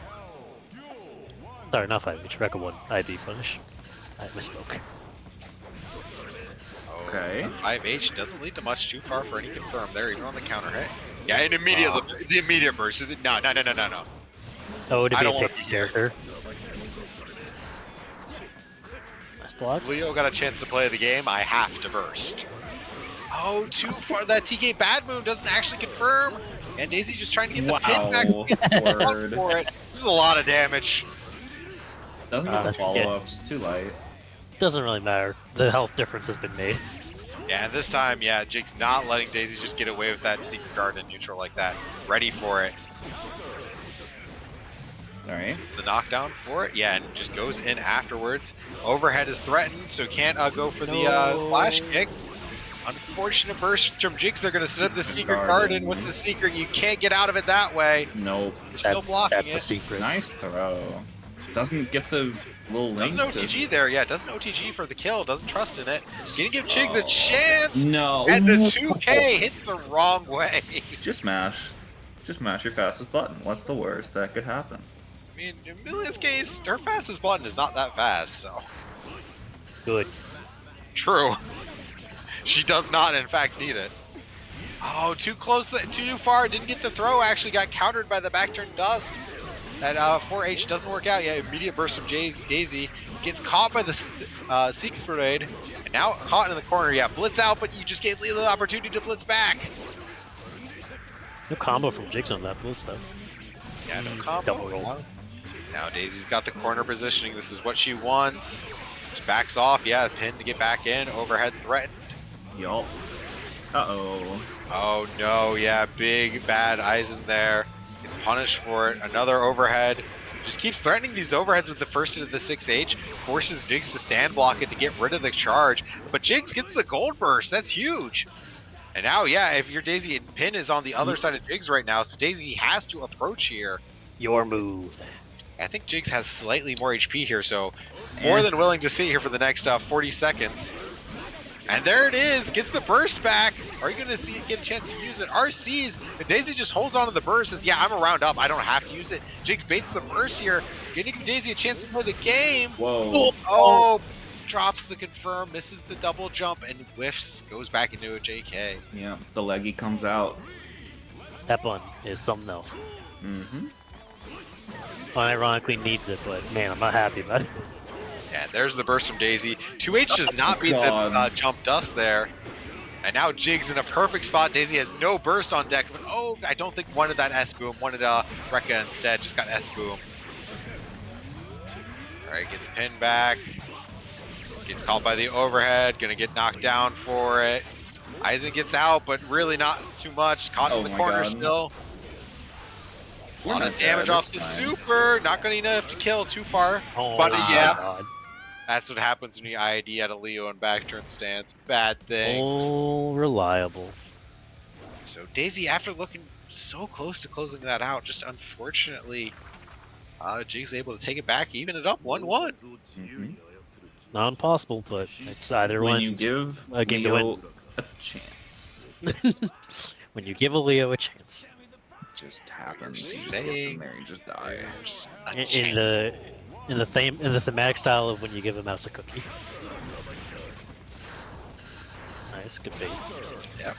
Sorry, not 5H. Rekka 1 IB punish. I misspoke. Okay. 5H doesn't lead to much too far for any confirm there, even on the counter hit. Yeah, and the immediate burst. No. Oh, to I be a don't want picky character. Nice block. Leo got a chance to play the game. I have to burst. Oh, too far. That TK Bad Moon doesn't actually confirm. And Daisy just trying to get the pin back. For it. This is a lot of damage. Doesn't get the follow-ups. Too light. Doesn't really matter. The health difference has been made. Yeah, and this time, yeah, Jake's not letting Daisy just get away with that secret guard in neutral like that. Ready for it. Alright. The knockdown for it, yeah, and just goes in afterwards. Overhead is threatened, so can't go for the flash kick. Unfortunate burst from Jigs. They're going to set up the secret garden. What's the secret? You can't get out of it that way. Nope. You're still blocking That's the secret. Nice throw. Doesn't get the little link. Doesn't OTG there. Yeah, doesn't OTG for the kill. Doesn't trust in it. Gonna give Jigs a chance. No. And the 2K hits the wrong way. Just mash. Just mash your fastest button. What's the worst that could happen? I mean, in Amelia's case, her fastest button is not that fast, so. Good. True. She does not, in fact, need it. Oh, too close, too far. Didn't get the throw. Actually got countered by the back turn dust. That 4H doesn't work out. Yeah, immediate burst from Daisy. Gets caught by the Seek Parade. And now caught in the corner. Yeah, blitz out, but you just gave Leo the opportunity to blitz back. No combo from Jigs on that blitz, though. Yeah, no combo. Double roll. Now Daisy's got the corner positioning. This is what she wants. She backs off. Yeah, pin to get back in. Overhead threatened. Yup. Uh-oh. Oh no, yeah, big bad Eisen there. Gets punished for it. Another overhead. Just keeps threatening these overheads with the first hit of the 6H. Forces Jigs to stand block it to get rid of the charge. But Jigs gets the gold burst. That's huge. And now, yeah, if your Daisy and pin is on the other side of Jigs right now, so Daisy has to approach here. Your move. I think Jigs has slightly more HP here, so more than willing to sit here for the next 40 seconds. And there it is, gets the burst back. Are you gonna get a chance to use it? RC's, and Daisy just holds on to the burst, says, yeah, I'm a round up, I don't have to use it. Jigs baits the burst here, getting Daisy a chance to play the game. Whoa. Oh, drops the confirm, misses the double jump, and whiffs, goes back into a JK. Yeah, the leggy comes out. That one is something else. Mm-hmm. Unironically needs it, but man, I'm not happy about it. Yeah, there's the burst from Daisy. 2H does not beat the God. jump dust there. And now Jigs in a perfect spot. Daisy has no burst on deck, but oh, I don't think wanted that S-boom. Wanted Rekka instead, just got S-boom. Alright, gets pinned back. Gets caught by the overhead, gonna get knocked down for it. Aizen gets out, but really not too much. Caught in the corner still. A lot of damage off the super. Not gonna need enough to kill too far. Oh, But my yeah, God. that's what happens when you ID at a Leo and back turn stance. Bad things. Oh, reliable. So Daisy, after looking so close to closing that out, just unfortunately, Jig's able to take it back, even it up 1-1. Mm-hmm. Not impossible, but it's either When one. you give a game to Leo win. a chance, When you give a Leo a chance. it just happens. Saying He gets in there, he just dies. There's a In chance. the thematic style of when you give a mouse a cookie. Nice, good bait. Yeah,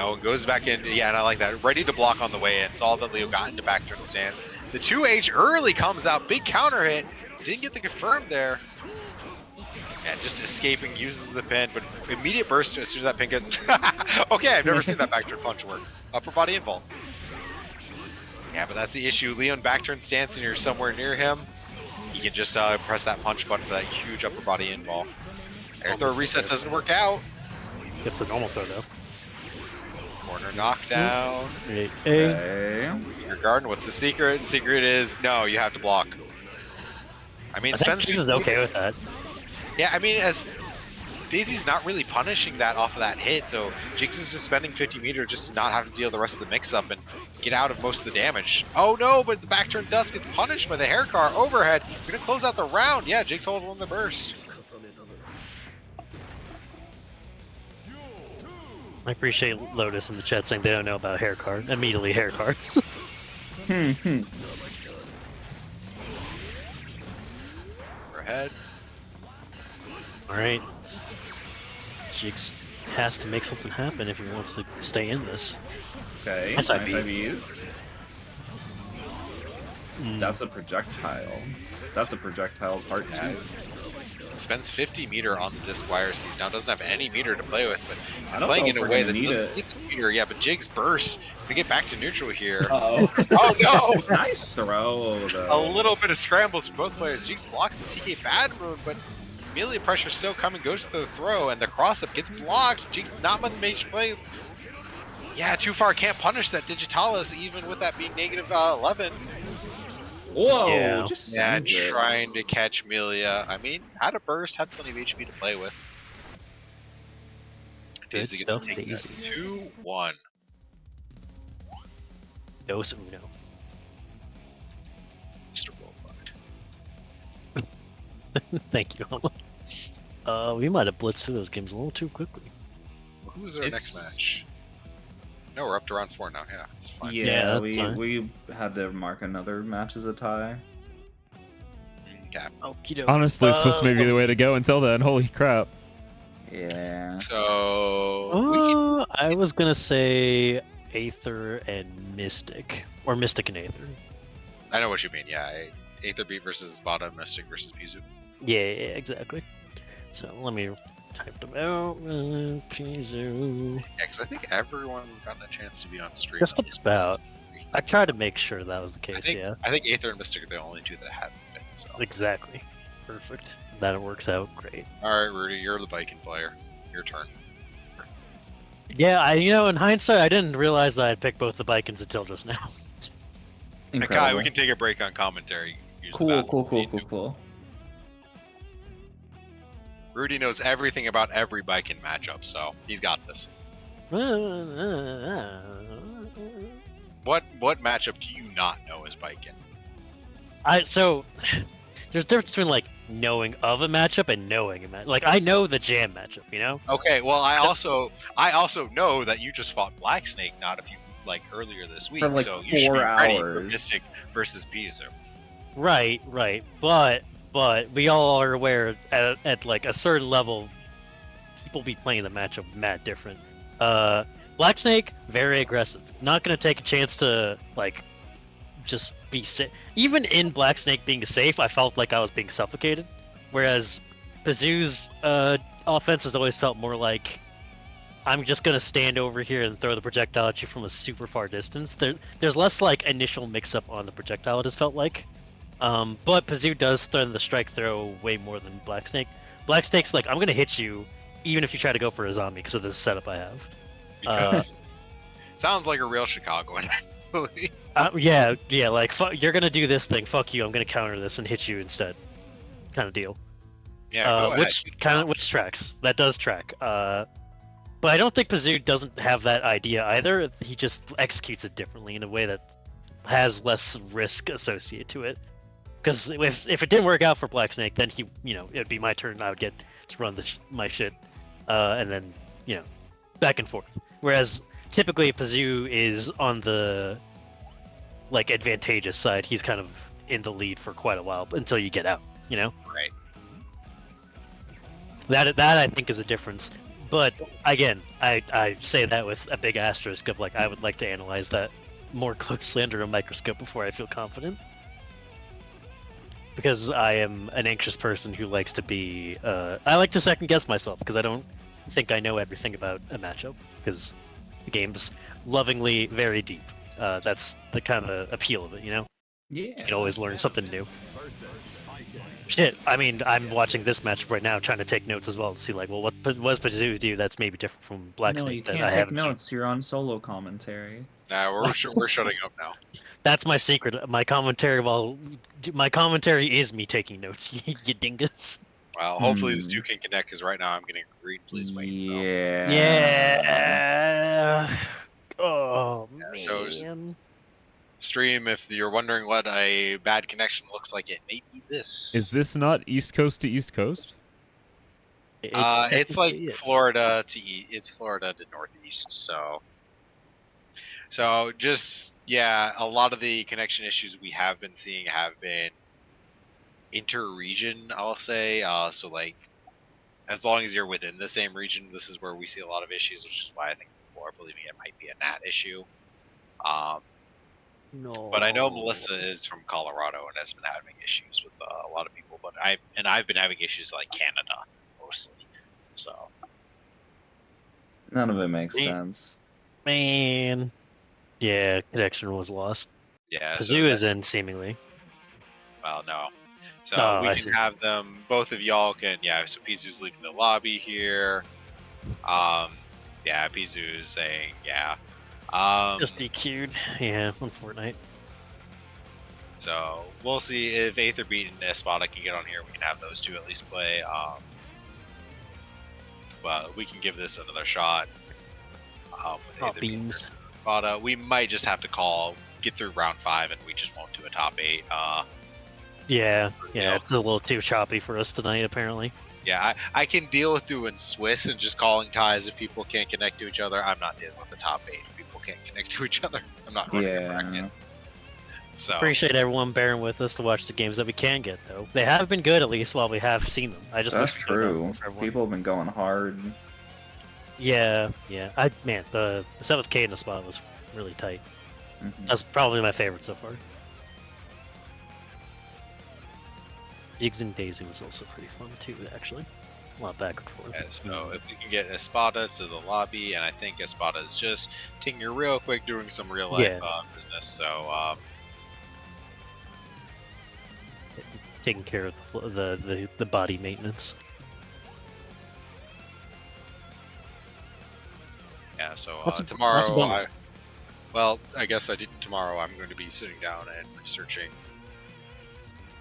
oh, goes back in. Yeah, and I like that. Ready to block on the way in. Saw that Leo got into back turn stance. The 2H early comes out. Big counter hit. Didn't get the confirm there. And just escaping, uses the pin, but immediate burst as soon as that pin gets. Okay, I've never seen that back turn punch work. Upper body involved. Yeah, but that's the issue. Leon back turn stance and you're somewhere near him. He can just press that punch button for that huge upper body involve. Air throw reset doesn't work out. Gets the normal throw though. Corner knockdown. Hey. Okay. Your garden, what's the secret? The secret is no, you have to block. I mean, I think Spence Jigs is okay with that. Yeah, I mean, as Daisy's not really punishing that off of that hit, so Jigs is just spending 50 meter just to not have to deal the rest of the mix-up and get out of most of the damage. Oh no, but the back turn dust gets punished by the hair car overhead. We're gonna close out the round. Yeah, Jigs holds on the burst. I appreciate Lotus in the chat saying they don't know about hair card. Immediately hair cards. Overhead. Alright. Jigs has to make something happen if he wants to stay in this. Okay. Nice Nice IV. IVs. That's a projectile. That's a projectile part two. Spends 50 meter on the disc wire seas. Now doesn't have any meter to play with, but I don't playing know in if a we're way gonna that need doesn't it. get the meter. Yeah, but Jigs bursts to get back to neutral here. Uh-oh. Oh no! Nice throw, though. A little bit of scrambles from both players. Jigs blocks the TK bad move, but immediately pressure still coming, goes to the throw, and the cross up gets blocked. Jigs not much mage play. Yeah, too far, can't punish that Digitalis even with that being negative 11. Whoa! Yeah. Just Yeah, sends it. trying to catch Melia. I mean, had a burst, had plenty of HP to play with. Good Daisy stuff, gonna take Daisy. that 2-1. Dos uno. Mr. Worldwide. Thank you, Alma. We might have blitzed through those games a little too quickly. Who's our next match? No, we're up to round 4 now. Yeah, it's fine. Yeah, that's fine. we had to mark another match as a tie. Okay. Okey-doke. Honestly, it's supposed to be the way to go until then. Holy crap. Yeah. So I was gonna say Aether and Mystic, or Mystic and Aether. I know what you mean. Yeah, Aether Beat versus Bottom, Mystic versus Pizu. Yeah, exactly. So let me type them out. Pizu. Yeah, because I think everyone's gotten a chance to be on stream. Just at least about. once. I tried to make sure that was the I case. think, Yeah, I think Aether and Mystic are the only two that haven't been. So. exactly. Perfect. That works out great. All right, Rudy, you're the Viking player. Your turn. Yeah, in hindsight, I didn't realize I had picked both the Vikings until just now. Kai, Incredible. we can take a break on commentary. Use the Cool, bathroom cool, if cool, you need cool, to. cool. Rudy knows everything about every Viking matchup, so he's got this. What matchup do you not know is Viking? So there's a difference between like knowing of a matchup and knowing a match. Like I know the Jam matchup, you know. Okay, well, I also know that you just fought Black Snake not a few earlier this week, For like so you should be 4 ready for hours. Mystic versus Pizu. Right. But we all are aware at like a certain level, people be playing the matchup mad different. Black Snake, very aggressive. Not gonna take a chance to like just be safe. Even in Black Snake being safe, I felt like I was being suffocated. Whereas Pazoo's offense has always felt more like I'm just gonna stand over here and throw the projectile at you from a super far distance. There's less like initial mix-up on the projectile. It has felt like, but Pazoo does throw the strike throw way more than Black Snake. Black Snake's like I'm gonna hit you even if you try to go for a zombie because of this setup I have. Because sounds like a real Chicagoan. Actually. Yeah, like you're gonna do this thing. Fuck you. I'm gonna counter this and hit you instead. Kind of deal. Yeah, go ahead. Which tracks. That does track. But I don't think Pazoo doesn't have that idea either. He just executes it differently in a way that has less risk associated to it. Because if it didn't work out for Black Snake, then it'd be my turn. I would get to run my shit, and then back and forth. Whereas typically Pazoo is on the like advantageous side. He's kind of in the lead for quite a while until you get out. Right. That I think is a difference. But again, I say that with a big asterisk of like I would like to analyze that more closely under a microscope before I feel confident. Because I am an anxious person who likes to be I like to second guess myself because I don't think I know everything about a matchup because the game's lovingly very deep. That's the kind of appeal of it, Yeah. You can always learn something new. Shit, I mean, I'm watching this matchup right now, trying to take notes as well to see, like, well, what does Pazoo do that's maybe different from Black No, Snake you that can't I take haven't notes. You're on solo commentary. Nah, we're shutting up now. seen. That's my secret. My commentary is me taking notes. You dingus. Well, hopefully this dude can connect because right now I'm getting green. Please wait. So. Yeah. Oh man. So stream, if you're wondering what a bad connection looks like, it may be this. Is this not East Coast to East Coast? It's like technically is. Florida to it's Florida to northeast. So just a lot of the connection issues we have been seeing have been inter-region, I'll say. So like, as long as you're within the same region, this is where we see a lot of issues, which is why I think people are believing it might be a NAT issue. No. But I know Melissa is from Colorado and has been having issues with a lot of people. But I've been having issues like Canada mostly. So none of it makes sense. Man. Yeah, connection was lost. yeah, Pazoo is in seemingly. Well, no. So we can have them. Both of y'all can. Yeah. So Pizoo's leaving the lobby here. Yeah. Pizoo's saying yeah. Just DQ'd. Yeah, on Fortnite. So we'll see if Aetherbeat and Espada can get on here. We can have those two at least play. But we can give this another shot. With beams. Espada, we might just have to get through round 5, and we just won't do a top 8. Yeah, it's a little too choppy for us tonight, apparently. Yeah, I can deal with doing Swiss and just calling ties if people can't connect to each other. I'm not dealing with the top 8 if people can't connect to each other. I'm not running a bracket. So appreciate everyone bearing with us to watch the games that we can get, though. They have been good, at least, while we have seen them. That's true. People have been going hard. Yeah. The 7th K in the spot was really tight. That's probably my favorite so far. Jigs and Daisy was also pretty fun too, actually. A lot back and forth. Yeah, so if we can get Espada to the lobby, and I think Espada is just taking it real quick, doing some real life business. So taking care of the body maintenance. Yeah. So tomorrow, I guess tomorrow I'm going to be sitting down and researching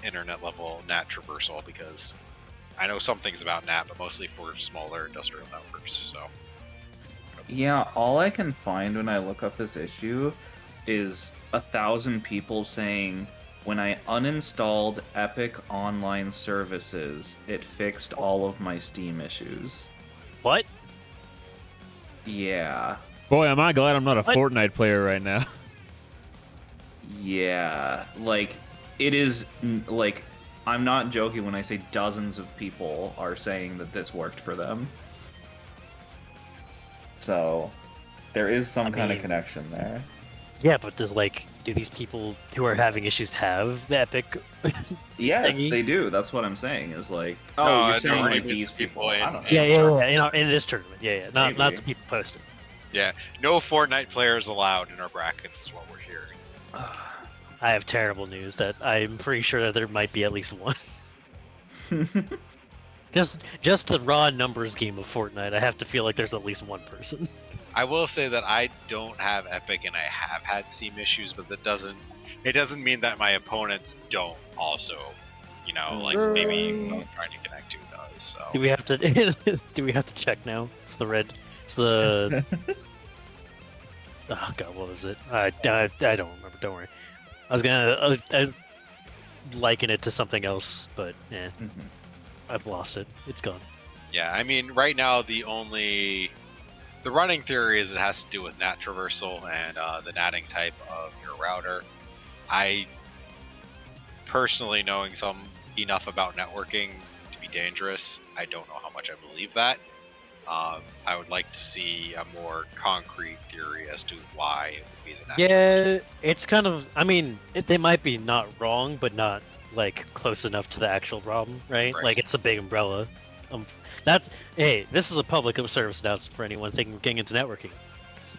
internet level NAT traversal because I know some things about NAT, but mostly for smaller industrial networks. So yeah, all I can find when I look up this issue is 1,000 people saying When I uninstalled Epic Online Services, it fixed all of my Steam issues. What? Yeah. Boy, am I glad I'm not a What? Fortnite player right now. Yeah. Like, it is, like, I'm not joking when I say dozens of people are saying that this worked for them. So, there is some kind of mean- connection there. Yeah, but do these people who are having issues have the Epic? Yes, thingy? they do. That's what I'm saying. Is like, oh, No, you're no, saying right, like it's these people. people I don't know. Yeah. In this tournament, yeah. Not Maybe. the people posting. Yeah, no Fortnite players allowed in our brackets is what we're hearing. I have terrible news that I'm pretty sure that there might be at least one. Just the raw numbers game of Fortnite, I have to feel like there's at least one person. I will say that I don't have Epic and I have had Steam issues, but it doesn't mean that my opponents don't also, like maybe I'm trying to connect to does. So Do we have to? Do we have to check now? It's the. Oh god, what was it? I don't remember. Don't worry. I was gonna liken it to something else, but yeah, I've lost it. It's gone. yeah, I mean right now the running theory is it has to do with NAT traversal and the natting type of your router. I personally, knowing enough about networking to be dangerous, I don't know how much I believe that. I would like to see a more concrete theory as to why it would be the NAT. Yeah, it's kind of. I mean, they might be not wrong, but not like close enough to the actual problem, right? Right. Like it's a big umbrella. This is a public service announcement for anyone thinking of getting into networking.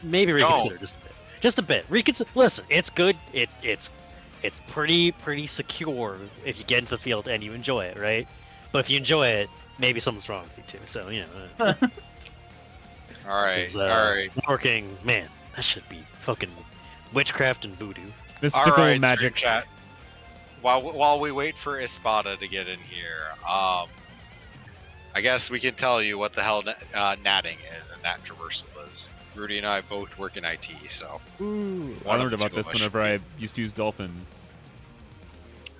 Maybe reconsider just a bit. Listen, it's good. It's pretty secure if you get into the field and you enjoy it, right? But if you enjoy it, maybe something's wrong with you too. So All right, 'cause, all right. networking, man, that should be fucking witchcraft and voodoo. Mystical All right, magic. Stream Chat. While we wait for Espada to get in here, I guess we can tell you what the hell natting is and NAT traversal is. Rudy and I both work in IT, so Ooh, I One of learned the about two this of us whenever I used to use Dolphin.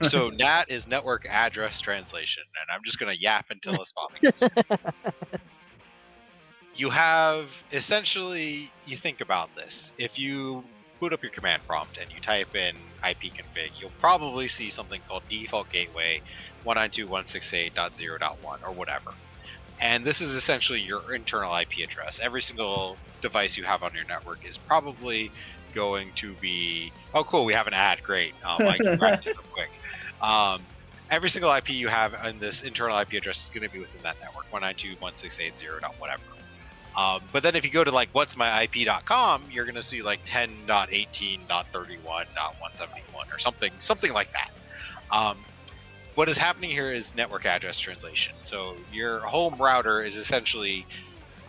so NAT is network address translation, and I'm just gonna yap until Espada gets here. You have essentially, you think about this. If you boot up your command prompt and you type in ipconfig, you'll probably see something called default gateway 192.168.0.1 or whatever. And this is essentially your internal IP address. Every single device you have on your network is probably going to be. Oh, cool! We have an ad. Great. I can wrap this up quick. Every single IP you have on this internal IP address is going to be within that network 192.168.0. whatever. But then if you go to like what'smyip.com, you're going to see like 10.18.31.171 or something like that. What is happening here is network address translation. So your home router is essentially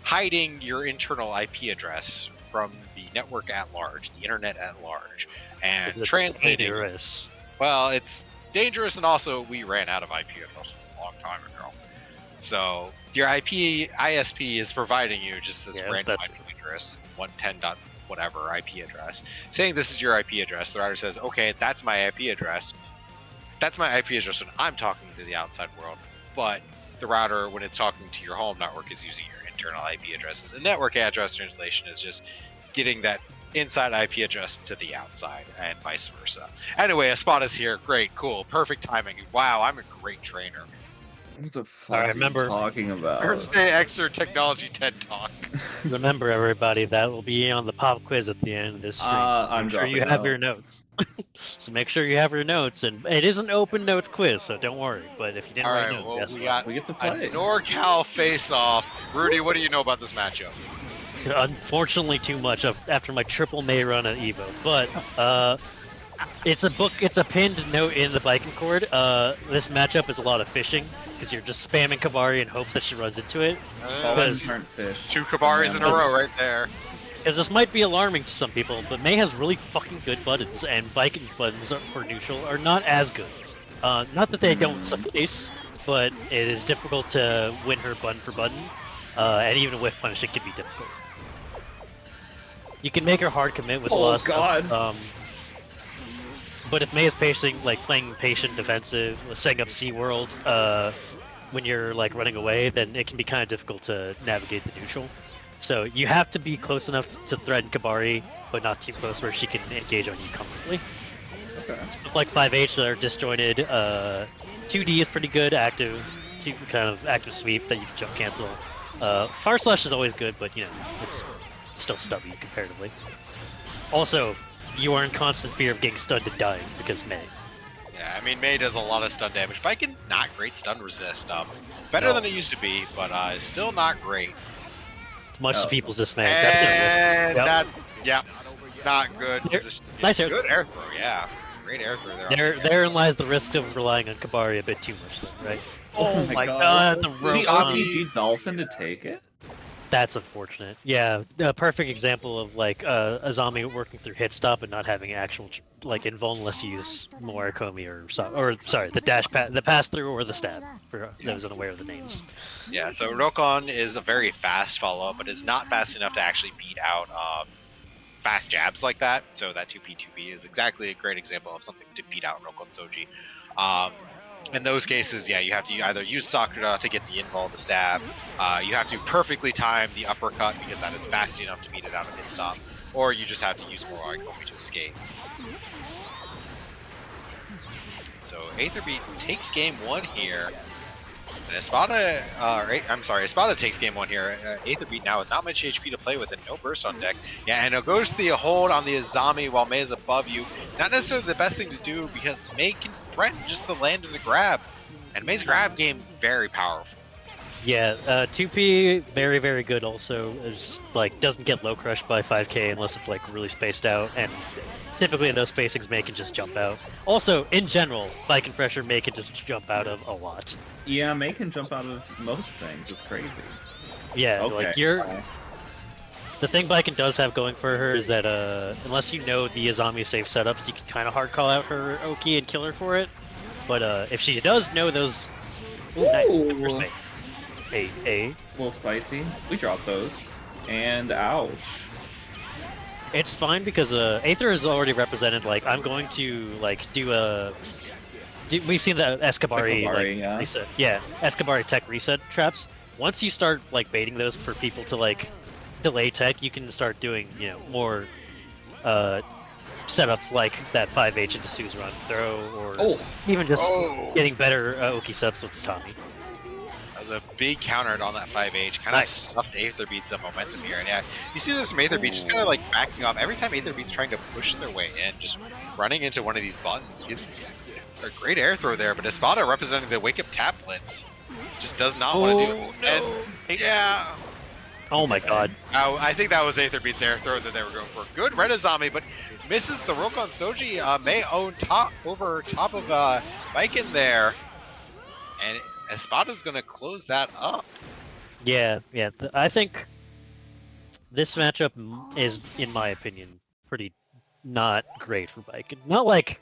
hiding your internal IP address from the network at large, the internet at large, and It's translating. dangerous. Well, it's dangerous, and also we ran out of IP addresses a long time ago. So your ISP is providing you just this random that's IP address, 110. Whatever IP address, saying this is your IP address. The router says, okay, that's my IP address. That's my IP address when I'm talking to the outside world. But the router, when it's talking to your home network, is using your internal IP addresses. And network address translation is just getting that inside IP address to the outside and vice versa. Anyway, Espada's here. Great, cool, perfect timing. Wow, I'm a great trainer. What the fuck Alright, are remember- you talking about? Thursday Xrd Technology TED Talk. Remember, everybody, that will be on the pop quiz at the end of this stream. I'm Make sure you dropping have out. your notes. So make sure you have your notes, and it is an open notes quiz, so don't worry. But if you didn't All write right, notes, well, guess we what? got We get to a play. NorCal face-off. Rudy, what do you know about this matchup? Unfortunately, too much after my triple May run at Evo, but it's a pinned note in the biking cord. This matchup is a lot of fishing because you're just spamming Kavari in hopes that she runs into it. Buttons aren't fish. 2 Kabaris in a row right there. Because this might be alarming to some people, but May has really fucking good buttons, and Viking's buttons for neutral are not as good. Not that they don't suffice, but it is difficult to win her button for button, and even a whiff punish it can be difficult. You can make her hard commit with a lot of stuff. But if Mei is pacing, like playing patient defensive, setting up C world, when you're like running away, then it can be kind of difficult to navigate the neutral. So you have to be close enough to threaten Kabari, but not too close where she can engage on you comfortably. Okay. Stuff like 5H that are disjointed. 2D is pretty good, active, kind of active sweep that you can jump cancel. Far Slash is always good, but you know it's still stubby comparatively. Also, you are in constant fear of getting stunned and dying because Mei. Yeah, I mean, Mei does a lot of stun damage. Viking, not great stun resist. Better than it used to be, but still not great. Much to people's dismay. And Yep. that, yeah, not good. There- nice air Good air throw, yeah. Great air throw there. Therein lies the risk of relying on Kabari a bit too much, though, right? Oh my god, the the rope. OTG Dolphin to take it? That's unfortunate. Yeah, a perfect example of like Azami working through hit stop and not having actual like invuln unless you use Moarikomi or sorry, the the pass through or the stab for those unaware of the names. Yeah, so Rokon is a very fast follow-up, but is not fast enough to actually beat out fast jabs like that. So that 2P is exactly a great example of something to beat out Rokon Soji. In those cases, yeah, you have to either use Sakura to get the invul, the stab, you have to perfectly time the uppercut because that is fast enough to beat it out of hit stop, or you just have to use more Moarikomi to escape. So Aetherbeat takes game 1 here. And Espada, Espada takes game 1 here. Aetherbeat now with not much HP to play with and no burst on deck. Yeah, and it goes to the hold on the Azami while Mei is above you. Not necessarily the best thing to do because Mei can threaten just the land and the grab. And Mei's grab game, very powerful. Yeah, 2P very very good. Also, it's like doesn't get low crushed by 5K unless it's like really spaced out, and typically in those spacings, Mei can just jump out. Also, in general, Viking Fresher Mei can just jump out of a lot. Yeah, Mei can jump out of most things. It's crazy. Yeah, Okay. like the thing Viking does have going for her is that unless you know the Azami safe setups, you can kind of hard call out her Oki and kill her for it. But if she does know those, ooh, nice. Good first bait. A little spicy. We dropped those. And ouch. It's fine because Aether is already represented. Like I'm going to like do a. We've seen the Escabari yeah. reset. Yeah, Escabari tech reset traps. Once you start like baiting those for people to like delay tech, you can start doing more setups like that 5H into Suzerain throw, or even just getting better Oki subs with Tatami. A big counter on that 5H, kind of stuffed Aetherbeat's momentum here. And yeah, you see this from Aetherbeat just kind of like backing off. Every time Aetherbeat's trying to push their way in, just running into one of these buttons. A great air throw there, but Espada representing the wake up tap blitz just does not want to do it. And yeah. Oh my god. I think that was Aetherbeat's air throw that they were going for. Good red Azami, but misses the Rokon Soji. Mei own over top of Viking there. And Espada's going to close that up. Yeah. I think this matchup is, in my opinion, pretty not great for Viking. Not like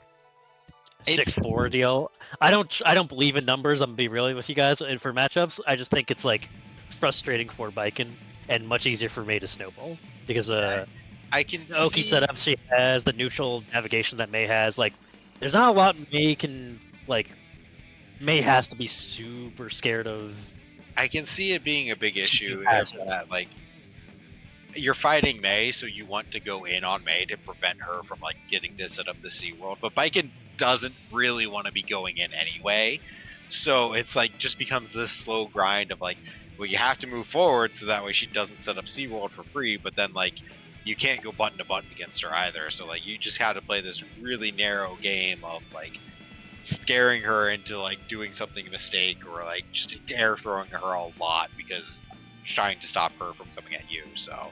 6-4 deal. I don't believe in numbers. I'm gonna be real with you guys. And for matchups, I just think it's like frustrating for Viking and much easier for Mei to snowball because I can the Oki see setup she has, the neutral navigation that Mei has. Like, there's not a lot Mei can like. Mei has to be super scared of. I can see it being a big issue that like you're fighting Mei, so you want to go in on Mei to prevent her from like getting to set up the Sea World. But Viking doesn't really want to be going in anyway, so it's like just becomes this slow grind of like, well, you have to move forward so that way she doesn't set up Sea World for free. But then like you can't go button to button against her either. So like you just have to play this really narrow game of like scaring her into like doing something a mistake or like just air throwing her a lot because trying to stop her from coming at you. So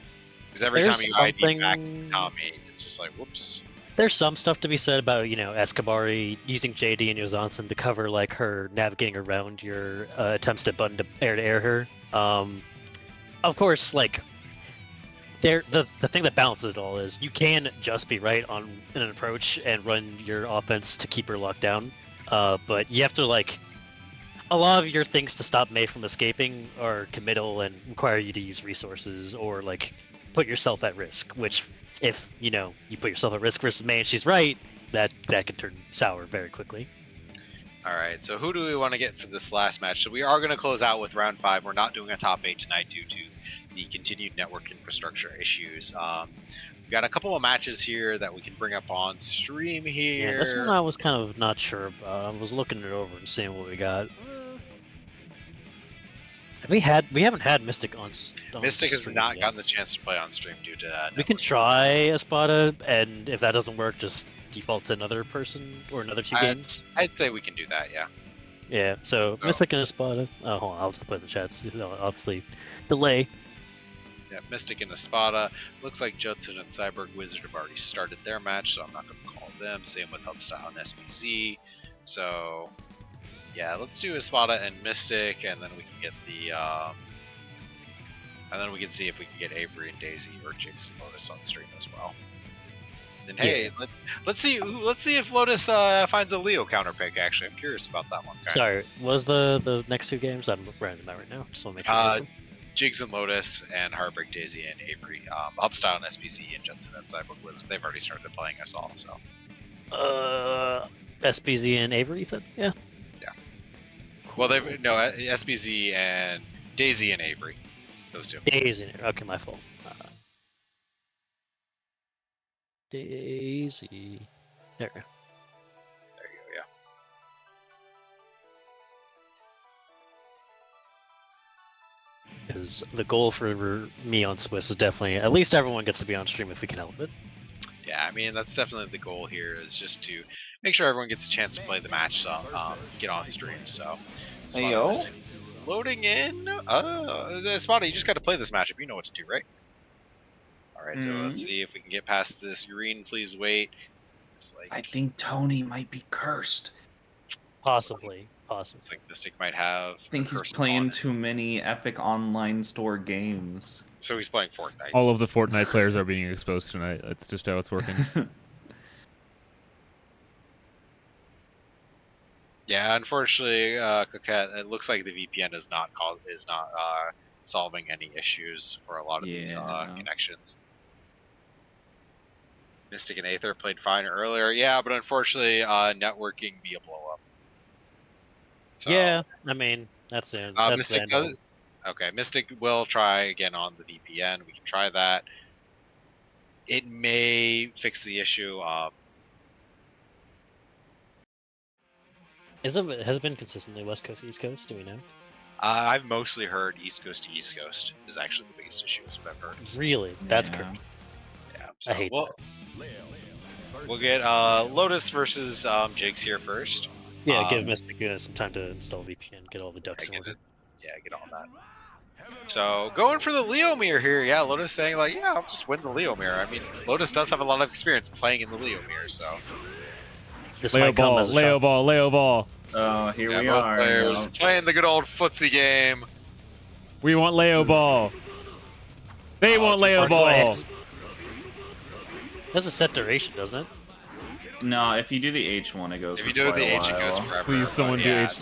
because every time you ID back Tommy, it's just like whoops. There's some stuff to be said about Escabari using JD and Yozantham to cover like her navigating around your attempts to button to air her. Of course, like the thing that balances it all is you can just be right on an approach and run your offense to keep her locked down. But you have to like a lot of your things to stop Mei from escaping are committal and require you to use resources or like put yourself at risk. Which if you put yourself at risk versus Mei and she's right, that could turn sour very quickly. All right, so who do we want to get for this last match? So we are going to close out with round 5. We're not doing a top 8 tonight due to the continued network infrastructure issues. We've got a couple of matches here that we can bring up on stream here. Yeah, this one I was kind of not sure about. I was looking it over and seeing what we got. We haven't had Mystic on Mystic has stream not yet. gotten the chance to play on stream due to We can try Espada, and if that doesn't work, just default to another person or another 2 games. I'd say we can do that, yeah. Yeah, so Mystic and Espada. Oh, hold on, I'll just put in the chat. I'll play delay. Yeah, Mystic and Espada. Looks like Judson and Cyborg Wizard have already started their match, so I'm not going to call them. Same with Hubstyle and SPZ. So, yeah, let's do Espada and Mystic, and then we can get the, and then we can see if we can get Avery and Daisy or Jigs and Lotus on stream as well. And hey, let's see if Lotus finds a Leo counter pick. Actually, I'm curious about that one. Sorry, was the next 2 games? I'm random that right now. Just want to make sure. Jigs and Lotus and Heartbreak Daisy and Avery, Upstyle and SPC and Judson and Cyborg Wizard. They've already started playing us all. So. SPZ and Avery, you said? Yeah. Yeah. Well, SPZ and Daisy and Avery, those 2. Daisy. Okay, my fault. Daisy. There we go. There you go. Yeah. Because the goal for me on Swiss is definitely at least everyone gets to be on stream if we can help it. Yeah, I mean that's definitely the goal here is just to make sure everyone gets a chance to play the match, so get on stream. So, hey yo, loading in. Spotty, you just got to play this matchup. You know what to do, right? All right, so let's see if we can get past this. Green, please wait. I think Tony might be cursed. Possibly. It's like Mystic might have. I think he's playing too many Epic Online Store games. So he's playing Fortnite. All of the Fortnite players are being exposed tonight. That's just how it's working. Yeah, unfortunately, Coquette, it looks like the VPN is not solving any issues for a lot of these connections. Mystic and Aether played fine earlier, yeah, but unfortunately, networking be a blow up. So, yeah, I mean that's it. That's Mystic okay, Mystic will try again on the VPN. We can try that. It may fix the issue. Has it been consistently West Coast, East Coast? Do we know? I've mostly heard East Coast to East Coast is actually the biggest issue I've heard. Really? That's cursed. Yeah, so I hate that. We'll get Lotus versus Jigs here first. Yeah, give Mystic some time to install VPN, get all the ducks in order. Yeah, get on that. So going for the Leo mirror here, yeah. Lotus saying like, yeah, I'll just win the Leo mirror. I mean, Lotus does have a lot of experience playing in the Leo mirror, so. This Leo might come ball, as a Leo shock. ball, Leo ball. Oh, here we both are. Players playing the good old footsie game. We want Leo ball. They want Leo ball. It has a set duration, doesn't it? No, if you do the H1, it goes. If you do the H, it goes forever. Please, someone do H.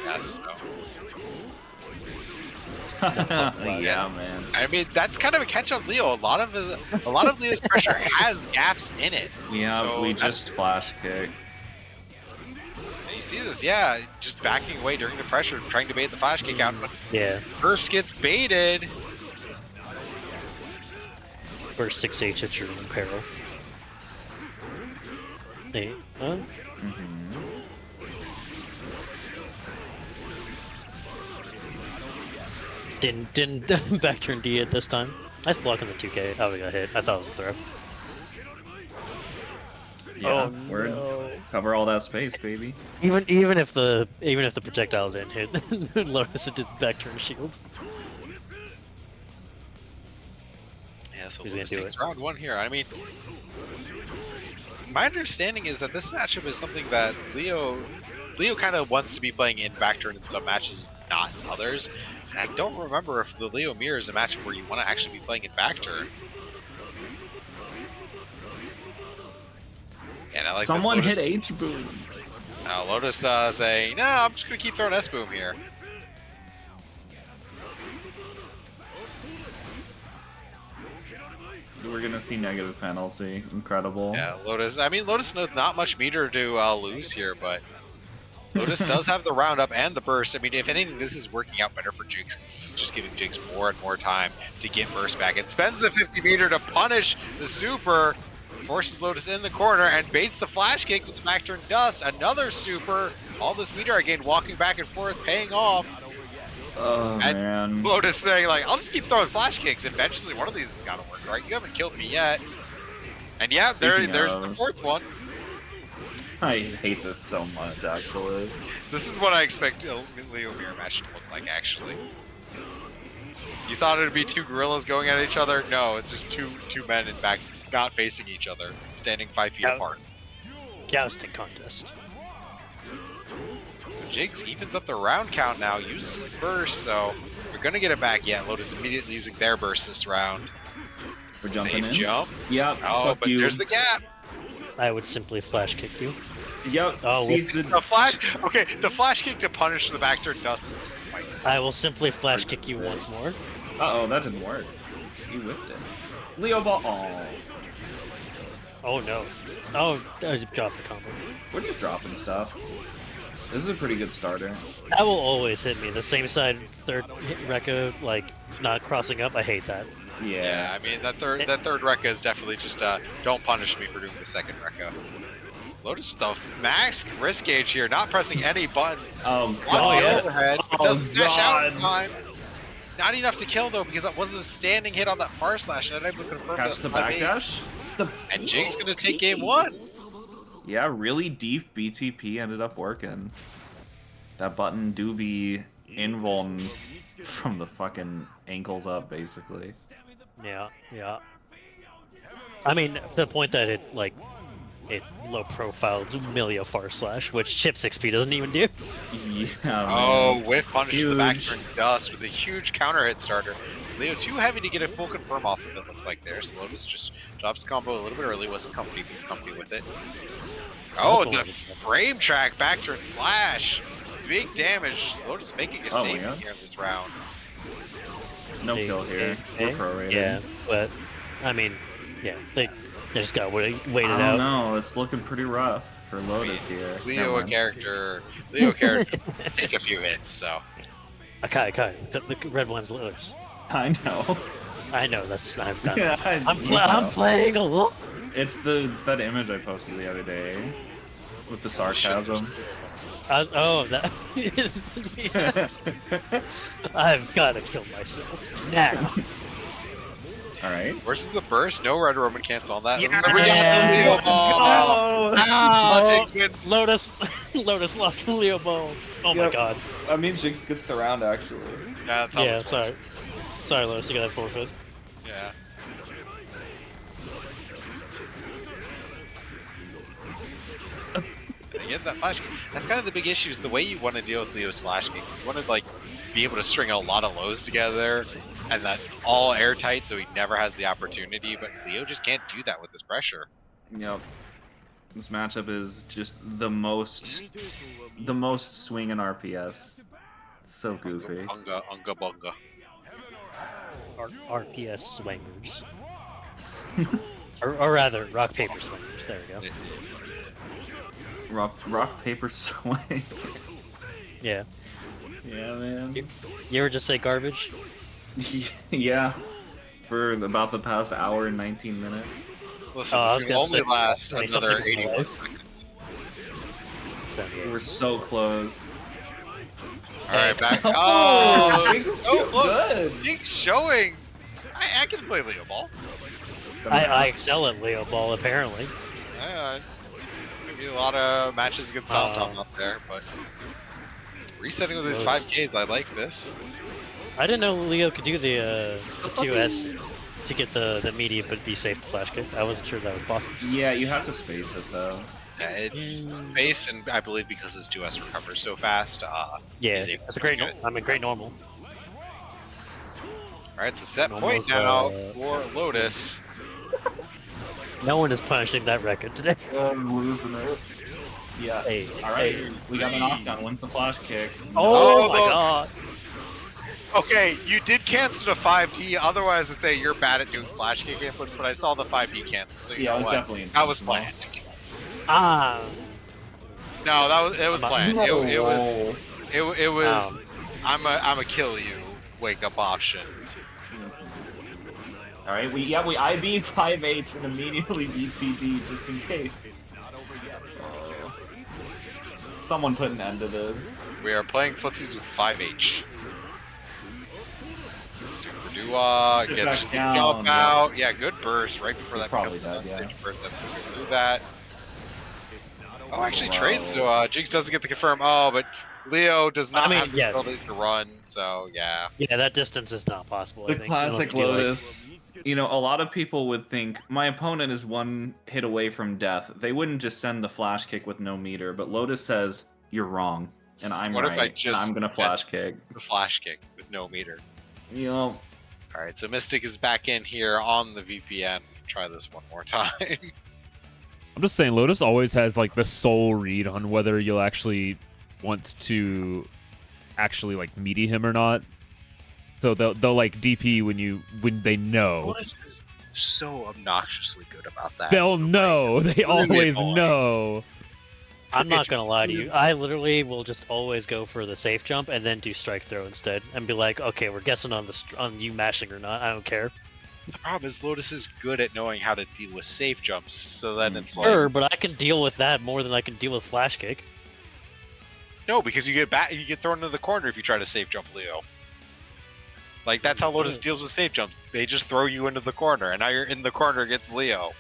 Yes. Yeah, man. I mean, that's kind of a catch on Leo. A lot of Leo's pressure has gaps in it. Yeah, so we just flash kick. You see this, yeah, just backing away during the pressure, trying to bait the flash kick out, but Yeah. first gets baited. First 6H at your own peril. Hey, Didn't back turn D at this time. Nice block on the 2K. Oh, we got hit. I thought it was a throw. Yeah, Oh, word. no. Cover all that space, baby. Even if the projectile didn't hit, Lotus did back turn shield. Yeah, so He's Lotus gonna do takes it. round one here. I mean, my understanding is that this matchup is something that Leo kind of wants to be playing in back turn in some matches, not in others. And I don't remember if the Leo mirror is a matchup where you want to actually be playing in back turn. And I like Someone this hit H boom. Lotus saying, no, I'm just going to keep throwing S-boom here. We're gonna see negative penalty. Incredible. Yeah, Lotus. I mean, Lotus knows not much meter to lose here, but Lotus does have the roundup and the burst. I mean, if anything, this is working out better for Jinx. It's just giving Jinx more and more time to get burst back. It spends the 50 meter to punish the super, forces Lotus in the corner, and baits the flash kick with the back turn dust. Another super. All this meter again, walking back and forth, paying off. Oh, And man. Lotus saying, like, I'll just keep throwing flash kicks. Eventually, one of these has got to work, right? You haven't killed me yet. And yeah, there's the fourth one. I hate this so much, actually. This is what I expect a Leo mirror match to look like, actually. You thought it would be two gorillas going at each other? No, it's just two men in back, not facing each other, standing 5 feet apart. Jousting contest. Jinx evens up the round count now, uses burst, so we're gonna get it back. Yeah, Lotus immediately using their burst this round. We're jumping in. Jump. Yep. Oh, but there's the gap. I would simply flash kick you. Yep. Oh, The flash. Okay, the flash kick to punish the back turn dust is like. I will simply flash kick you once more. Uh-oh, that didn't work. He whipped it. Leo ball. Oh. Oh no. Oh, I just dropped the combo. We're just dropping stuff. This is a pretty good starter. That will always hit me. The same side third Rekka, like, not crossing up. I hate that. Yeah, I mean that third Rekka is definitely just don't punish me for doing the second Rekka. Lotus with the max risk gauge here, not pressing any buttons. Oh, Wants God. the overhead, but Oh, doesn't dash out in God. time. Not enough to kill though, because that was a standing hit on that far slash, and I didn't even confirm Catch that the by me. backdash. And Jinx gonna take game one. Yeah, really deep BTP ended up working. That button do be invuln from the fucking ankles up, basically. Yeah, yeah. I mean, to the point that it low profile Millia far slash, which Chip's XP doesn't even do. Yeah. Oh, man. whiff punishes the back Huge. turn dust with a huge counter hit starter. Leo too heavy to get a full confirm off of it, looks like there. So Lotus just drops the combo a little bit early, wasn't comfy with it. Oh, That's the a- frame track back turn slash. Big damage. Lotus making a Oh, save yeah. here in this round. No kill here. We're prorated. Yeah, but I mean, yeah, they just gotta wait it I out. don't know. It's looking pretty rough for Lotus here. Never Leo mind. character take a few hits, so. Okay, the red one's Lotus. I know. I know that's I'm Yeah, I'm playing a lot. It's that image I posted the other day with the sarcasm. That. I've gotta kill myself now. All right. Versus the burst, no red Roman cancel on that. Yes, Remember, let's Leo go. ball. Oh, Jinx wins. Lotus lost the Leo ball. Oh my Yep. god. I mean, Jinx gets the round actually. Yeah, that's how Yeah, this sorry. works. Sorry, Lotus, you got that forfeit. Yeah. Yeah, that flash kick. That's kind of the big issue, is the way you want to deal with Leo's flash kick. You want to like be able to string a lot of lows together and that all airtight so he never has the opportunity, but Leo just can't do that with this pressure. Yep. This matchup is just the most swing in RPS. It's so goofy. Unga bunga. RPS swingers. or rather, rock paper swingers. There we go. Rock paper swing. Yeah. Yeah, man. You ever just say garbage? Yeah. For about the past hour and 19 minutes. Listen, Oh, I was this will gonna only say, last I mean, another something 81 like- seconds. 78. We're so close. Alright, back. Oh, Oh, Jinx is so too close. good. Jinx showing. I can play Leo Ball. I excel at Leo Ball, apparently. Yeah, maybe a lot of matches against Tom out there, but resetting with his Those- 5Ks, I like this. I didn't know Leo could do the 2S to get the media but be safe to flash kick. I wasn't sure that was possible. Yeah, you have to space it though. Yeah, it's space, and I believe because his 2S recovers so fast. Yeah, he's able that's a to great. do it. I mean, great normal. Alright, so set Normal's, point now uh, for Lotus. No one is punishing that record today. I'm losing it. Yeah. Hey, All right. hey. We got the knockdown. Wins the flash kick. Oh, Oh, my the- god. Okay, you did cancel the 5D. Otherwise, I'd say you're bad at doing flash kick inputs. But I saw the 5D cancel, so you Yeah, know it was what? definitely That was intentional. planned. Ah. No, it was planned. It was No. it was. I'm a kill you wake up option. All right, we IB 5H and immediately BTD just in case. Someone put an end to this. We are playing footsies with 5H. Super Dua Sit gets back the down, jump yeah. out. Yeah, good burst right before that Probably becomes dead, yeah. stage burst. That's going to do that. Oh, actually Bro. trades, so Jigs doesn't get the confirm. Oh, but Leo does not I mean, have the yeah. ability to run, so yeah. Yeah, that distance is not possible. The I think, unless classic you do, like- Lotus. You know, a lot of people would think my opponent is one hit away from death. They wouldn't just send the flash kick with no meter, but Lotus says you're wrong, and I'm What if I right, and just I'm gonna flash kick. The flash kick with no meter. You know, All right, so Mystic is back in here on the VPN. Try this one more time. I'm just saying, Lotus always has like the sole read on whether you'll actually want to actually like meaty him or not. So they'll like DP when they know. Lotus is so obnoxiously good about that. They'll know. They always annoying. know. I'm not It's gonna lie to you. I literally will just always go for the safe jump and then do strike throw instead, and be like, okay, we're guessing on on you mashing or not. I don't care. The problem is Lotus is good at knowing how to deal with safe jumps, so then it's Sure, like but I can deal with that more than I can deal with flash kick. no, because you get thrown into the corner if you try to safe jump Leo. Like that's how Lotus deals with safe jumps. They just throw you into the corner, and now you're in the corner against Leo.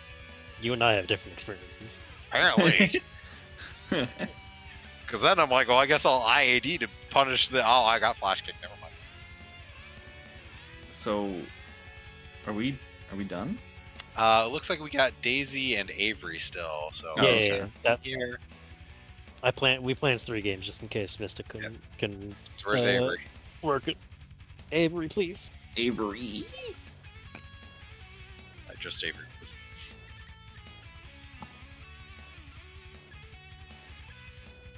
You and I have different experiences. Apparently. Because then I'm like, well, I guess I'll IAD to punish the. Oh, I got flash kick. Never mind. so are we done? It looks like we got Daisy and Avery still. So Oh, Yeah, okay. yeah, yeah. here. We planned 3 games just in case Mystic can So where's Uh, Avery? work it. Avery, please. Avery. Just Avery.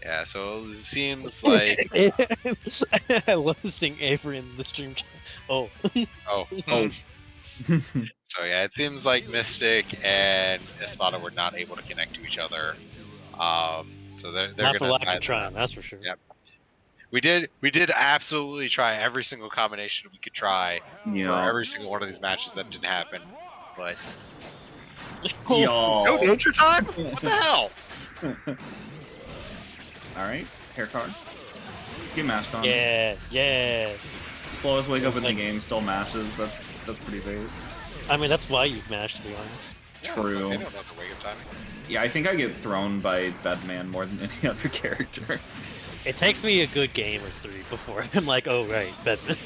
Yeah, so it seems like I love seeing Avery in the stream chat. Oh, oh. So yeah, it seems like Mystic and Espada were not able to connect to each other. So they're not for gonna lack tie of them trying, up. that's for sure. Yep. We did absolutely try every single combination we could try for Yeah. every single one of these matches. That didn't happen. But Y'all. no danger time? What the hell? All right, hair card. Get mashed on. Yeah, yeah. Slowest wake up in the game still mashes. That's pretty base. I mean, that's why you've mashed, to be honest. True. They don't know the wake up timing. Yeah, I think I get thrown by Bedman more than any other character. It takes me a good game or 3 before I'm like, oh, right, Bedman.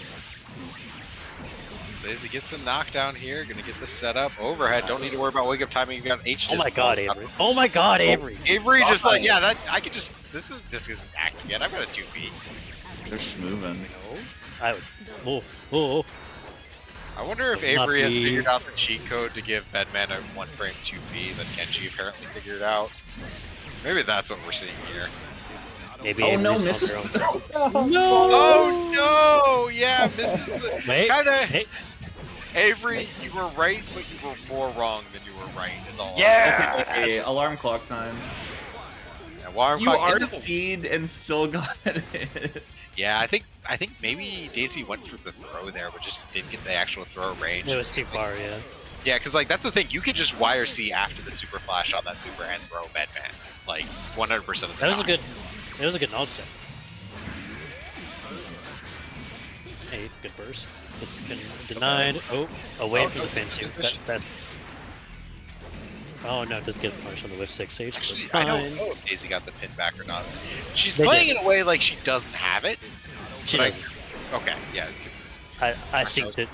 Daisy gets the knockdown here. Gonna get the setup. Overhead. Don't need to worry about wake up timing. You got H. Oh my god, Avery. Oh my god, Avery. Avery just like, yeah, that I could just. This isn't active yet. I've got a 2B. They're schmoving. I would. Oh, oh. I wonder if Not Avery has be- figured out the cheat code to give Bedman a 1-frame 2B that Kenji apparently figured out. Maybe that's what we're seeing here. Maybe Oh no, Avery's on misses their own the side. throw. No! Oh no! Yeah, misses the. Wait, Kinda. hey. Avery, you were right, but you were more wrong than you were right. Is all. Yeah! Okay, alarm clock time. Yeah, Warm You Clock are into the- seed and still got it. Yeah, I think maybe Daisy went for the throw there, but just didn't get the actual throw range. It was too far, yeah. Yeah, because like that's the thing. You can just wire C after the super flash on that super and throw Bedman, like 100% of the time. That was a good. It was a good knowledge check. Hey, good burst. It's been denied. Oh, away Oh, from no, the pin it's too. position. That's. Oh no, it doesn't get punished on the whiff 6 stage. That's Actually, I don't fine. know if Daisy got the pin back or not. She's They playing did. in a way like she doesn't have it. She but I- doesn't. Okay, yeah. I synced it.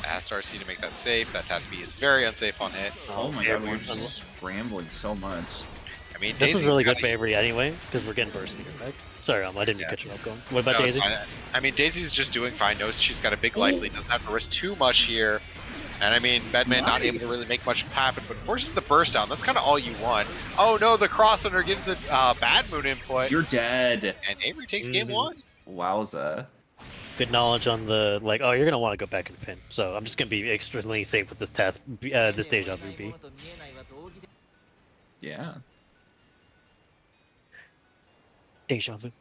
Asked RC to make that safe. That Tasby is very unsafe on hit. Oh my yeah, god, we're we're- just scrambling so much. I mean, This is Daisy's really good gotta- for Avery anyway, because we're getting burst meter, right? Sorry, I didn't mean Yeah. to cut you off going. What about No, it's Daisy? fine. I mean, Daisy's just doing fine. Knows she's got a big life lead. Doesn't have to risk too much here. And I mean, Bedman not able to really make much happen, but forces the burst down. That's kind of all you want. Oh no, the cross under gives the bad moon input, You're dead. and Avery takes game Mhm. 1. Wowza. good knowledge on the like. Oh, you're gonna want to go back and pin. So I'm just gonna be extremely safe with this path. This deja vu B. Yeah. Deja vu.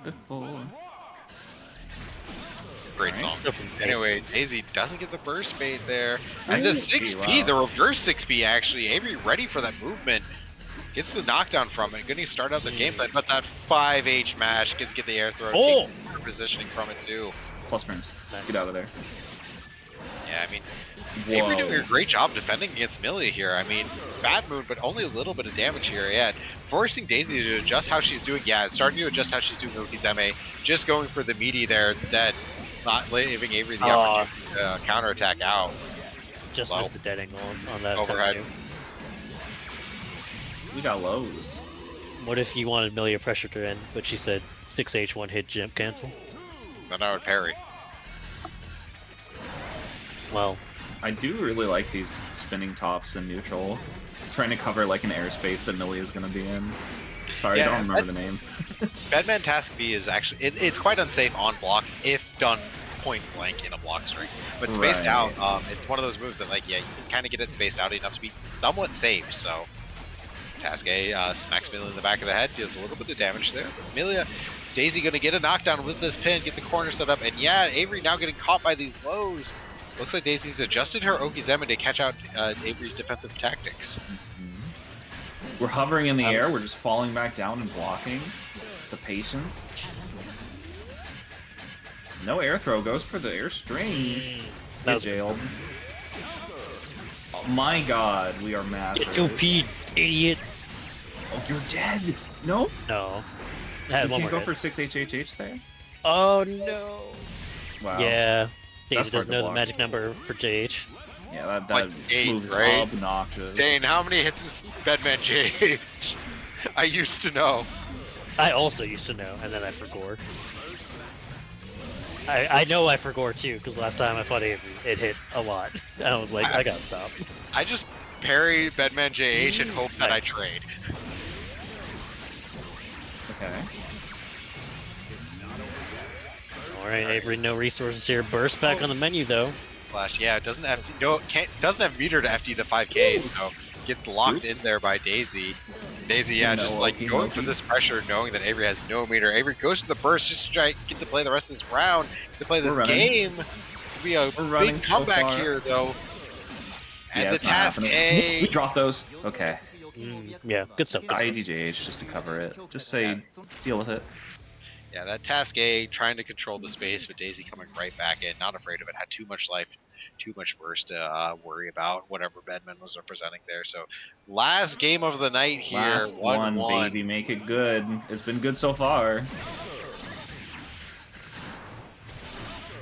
Before. Great song. Anyway, Daisy doesn't get the burst bait there. And the Nice. 6P, Wow. the reverse 6P actually. Avery ready for that movement. Gets the knockdown from it. Gonna start out the gameplay, but that 5H mash gets get the air throw. Oh! Takes positioning from it too. Plus frames. Nice. Get out of there. Yeah, I mean, Avery doing a Whoa. great job defending against Millie here. I mean, bad mood, but only a little bit of damage here. Yeah, forcing Daisy to adjust how she's doing. Yeah, starting to adjust how she's doing Okizeme. Just going for the meaty there instead. Not leaving Avery the opportunity to counterattack out. Just Low. missed the dead angle on that. Overhead. time, too. We got lows. What if you wanted Millia pressure to end, but she said 6H 1 hit jump cancel? Then I would parry. Well, I do really like these spinning tops in neutral. Trying to cover like an airspace that Millie is going to be in. Sorry, Yeah, I don't remember the name. Bedman Task B is actually it's quite unsafe on block if done point blank in a block string. But spaced Right. out, it's one of those moves that like you can kind of get it spaced out enough to be somewhat safe. So Task A smacks Milia in the back of the head, deals a little bit of damage there. But Milia, Daisy gonna get a knockdown with this pin, get the corner set up, and yeah, Avery now getting caught by these lows. Looks like Daisy's adjusted her Okizeme to catch out Avery's defensive tactics. We're hovering in the air. We're just falling back down and blocking. The patience. No air throw. Goes for the air string. that Get was jailed. Oh my god, we are mad. get 2P, idiot. Oh, you're dead. No? No. I had You one can't more go hit. for 6HHH there? Oh no. Wow. Yeah. That's Daisy hard doesn't to know the block. magic number for JH. Yeah, that Like eight, move is right? obnoxious. Dane, how many hits is Bedman JH? I used to know. I also used to know, and then I forgot. I know I forgot too, because last time I fought Avery, it hit a lot. And I was like, I gotta stop. I just parry Bedman JH and hope that I trade. Okay. Alright, Avery, no resources here. Burst back on the menu though. Flash, yeah, it doesn't have doesn't have meter to FD the 5K, so gets locked in there by Daisy. Daisy, yeah, No, just like Loki, going for Loki. this pressure, knowing that Avery has no meter. Avery goes to the burst just to try get to play the rest of this round, to play this We're running. game. It'll be a We're running big so comeback far. here, though. And Yeah, the it's not task happening. A. We drop those. Okay. Yeah, good stuff. Good stuff. IDJH just to cover it. Just say, deal with it. Yeah, that task A trying to control the space, but Daisy coming right back in, not afraid of it. Had too much life, too much burst to worry about. Whatever Bedman was representing there. So, last game of the night here, Last one, 1-1. baby. Make it good. It's been good so far.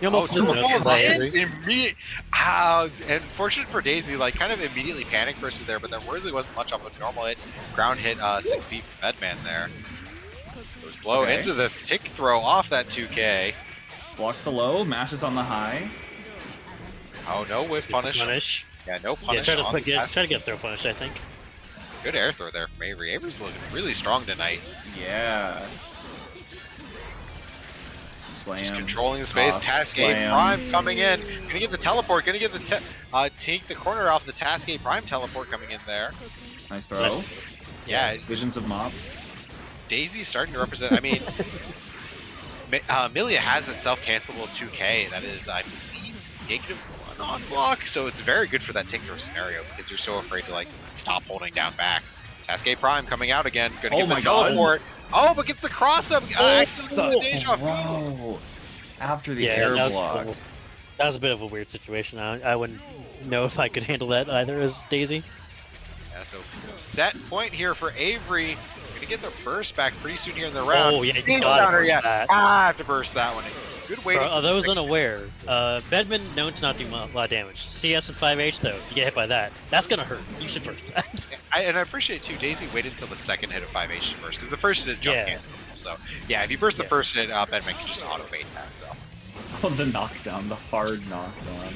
You Oh, almost triple knew falls that. in immediate. And fortunate for Daisy, like kind of immediately panic bursted there, but there really wasn't much of a normal hit. Ground hit 6P from Bedman there. Goes low Okay. into the tick throw off that 2K. Blocks the low, mashes on the high. Oh, no whiff punish. Punish. Yeah, no Yeah, punish. try to on put the task. try to get throw punish, I think. Good air throw there from Avery. Avery's looking really strong tonight. Yeah. Slam. Just controlling the space. Toss, Task A slam. Prime coming in. Gonna get the teleport. Gonna get the take the corner off the Task A Prime teleport coming in there. Nice throw. Nice. Yeah, Visions of Mob. Daisy's starting to represent. I mean, Milia has a self-cancelable 2K that is, I believe, -1 on block, so it's very good for that take throw scenario because you're so afraid to like stop holding down back. Task A Prime coming out again. Gonna Oh give my the God. teleport. Oh, but gets the cross up. Accidentally with the deja vu. Bro. After the Yeah, air that was, block. that was a bit of a weird situation. I wouldn't know if I could handle that either as Daisy. Yeah, so set point here for Avery. Gonna get the burst back pretty soon here in the round. Oh yeah, you Ain't gotta counter burst yet. that. I have to burst that one. Good way For to those unaware, Bedman known to not do a lot of damage. CS and 5H though, if you get hit by that, that's gonna hurt. You should burst that. And I appreciate too, Daisy waited until the second hit of 5H first, because the first hit is jump Yeah. cancel. So yeah, if you burst the Yeah. first hit, Bedman can just auto bait that. So Oh, the knockdown, the hard knockdown.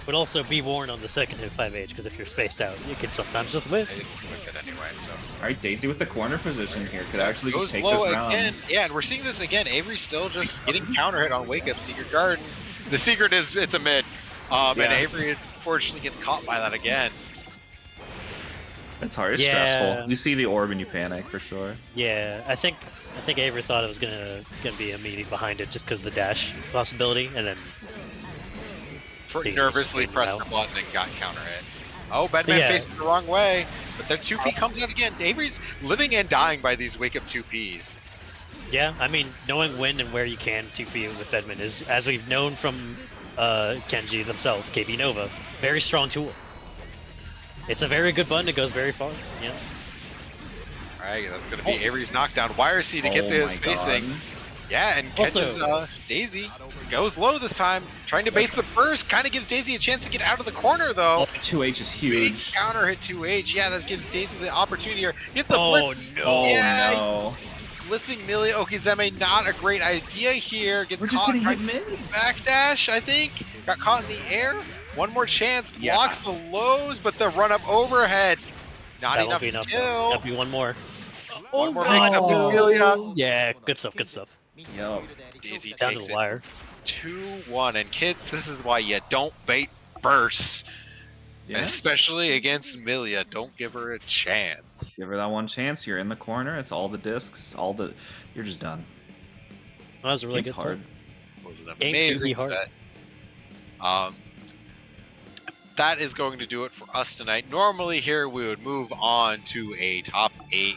Would also be worn on the second hit 5H, because if you're spaced out, you can sometimes just whiff. They whip it anyway, so. All right, Daisy with the corner position here could actually Goes just take low this round. again. Yeah, and we're seeing this again. Avery's still just getting counter hit on Wake Up Secret Garden. The secret is it's a mid. And Yeah. Avery unfortunately gets caught by that again. It's hard. It's Yeah. stressful. You see the orb and you panic for sure. Yeah, I think Avery thought it was gonna be a meaty behind it just because the dash possibility, and then Daisy Nervously swinging pressed out. the button and got counter hit. Oh, Bedman Yeah. facing the wrong way. But then 2P comes out again. Avery's living and dying by these Wake Up 2Ps. Yeah, I mean, knowing when and where you can 2P with Bedman is, as we've known from Kenji themselves, KB Nova, very strong tool. It's a very good button. It goes very far. Yeah. All right, that's going to be Avery's knockdown. YRC to get Oh the my spacing. God. Yeah, and catches Daisy. Goes low this time. Trying to base the burst. Kind of gives Daisy a chance to get out of the corner, though. Oh, 2H is Big huge. counter hit 2H. Yeah, that gives Daisy the opportunity here. Gets the Oh blitz. no! Oh Yeah. no. Blitzing Millie Okizeme, not a great idea here. Gets We're just caught getting right hit mid. backdash, I think. Got caught in the air. One more chance. Yeah. Blocks the lows, but the run up overhead. Not That won't enough be to enough. kill. That'll be one more. One more no. mix up to Amelia. Yeah, good stuff. Good stuff. Yo. Daisy Down to takes the it wire. 2-1. And kids, this is why you don't bait bursts. Yeah. Especially against Amelia. Don't give her a chance. Give her that one chance. You're in the corner. It's all the discs. You're just done. That was a really Game's good hard. It was an Game can be amazing hard. set. That is going to do it for us tonight. Normally here we would move on to a top 8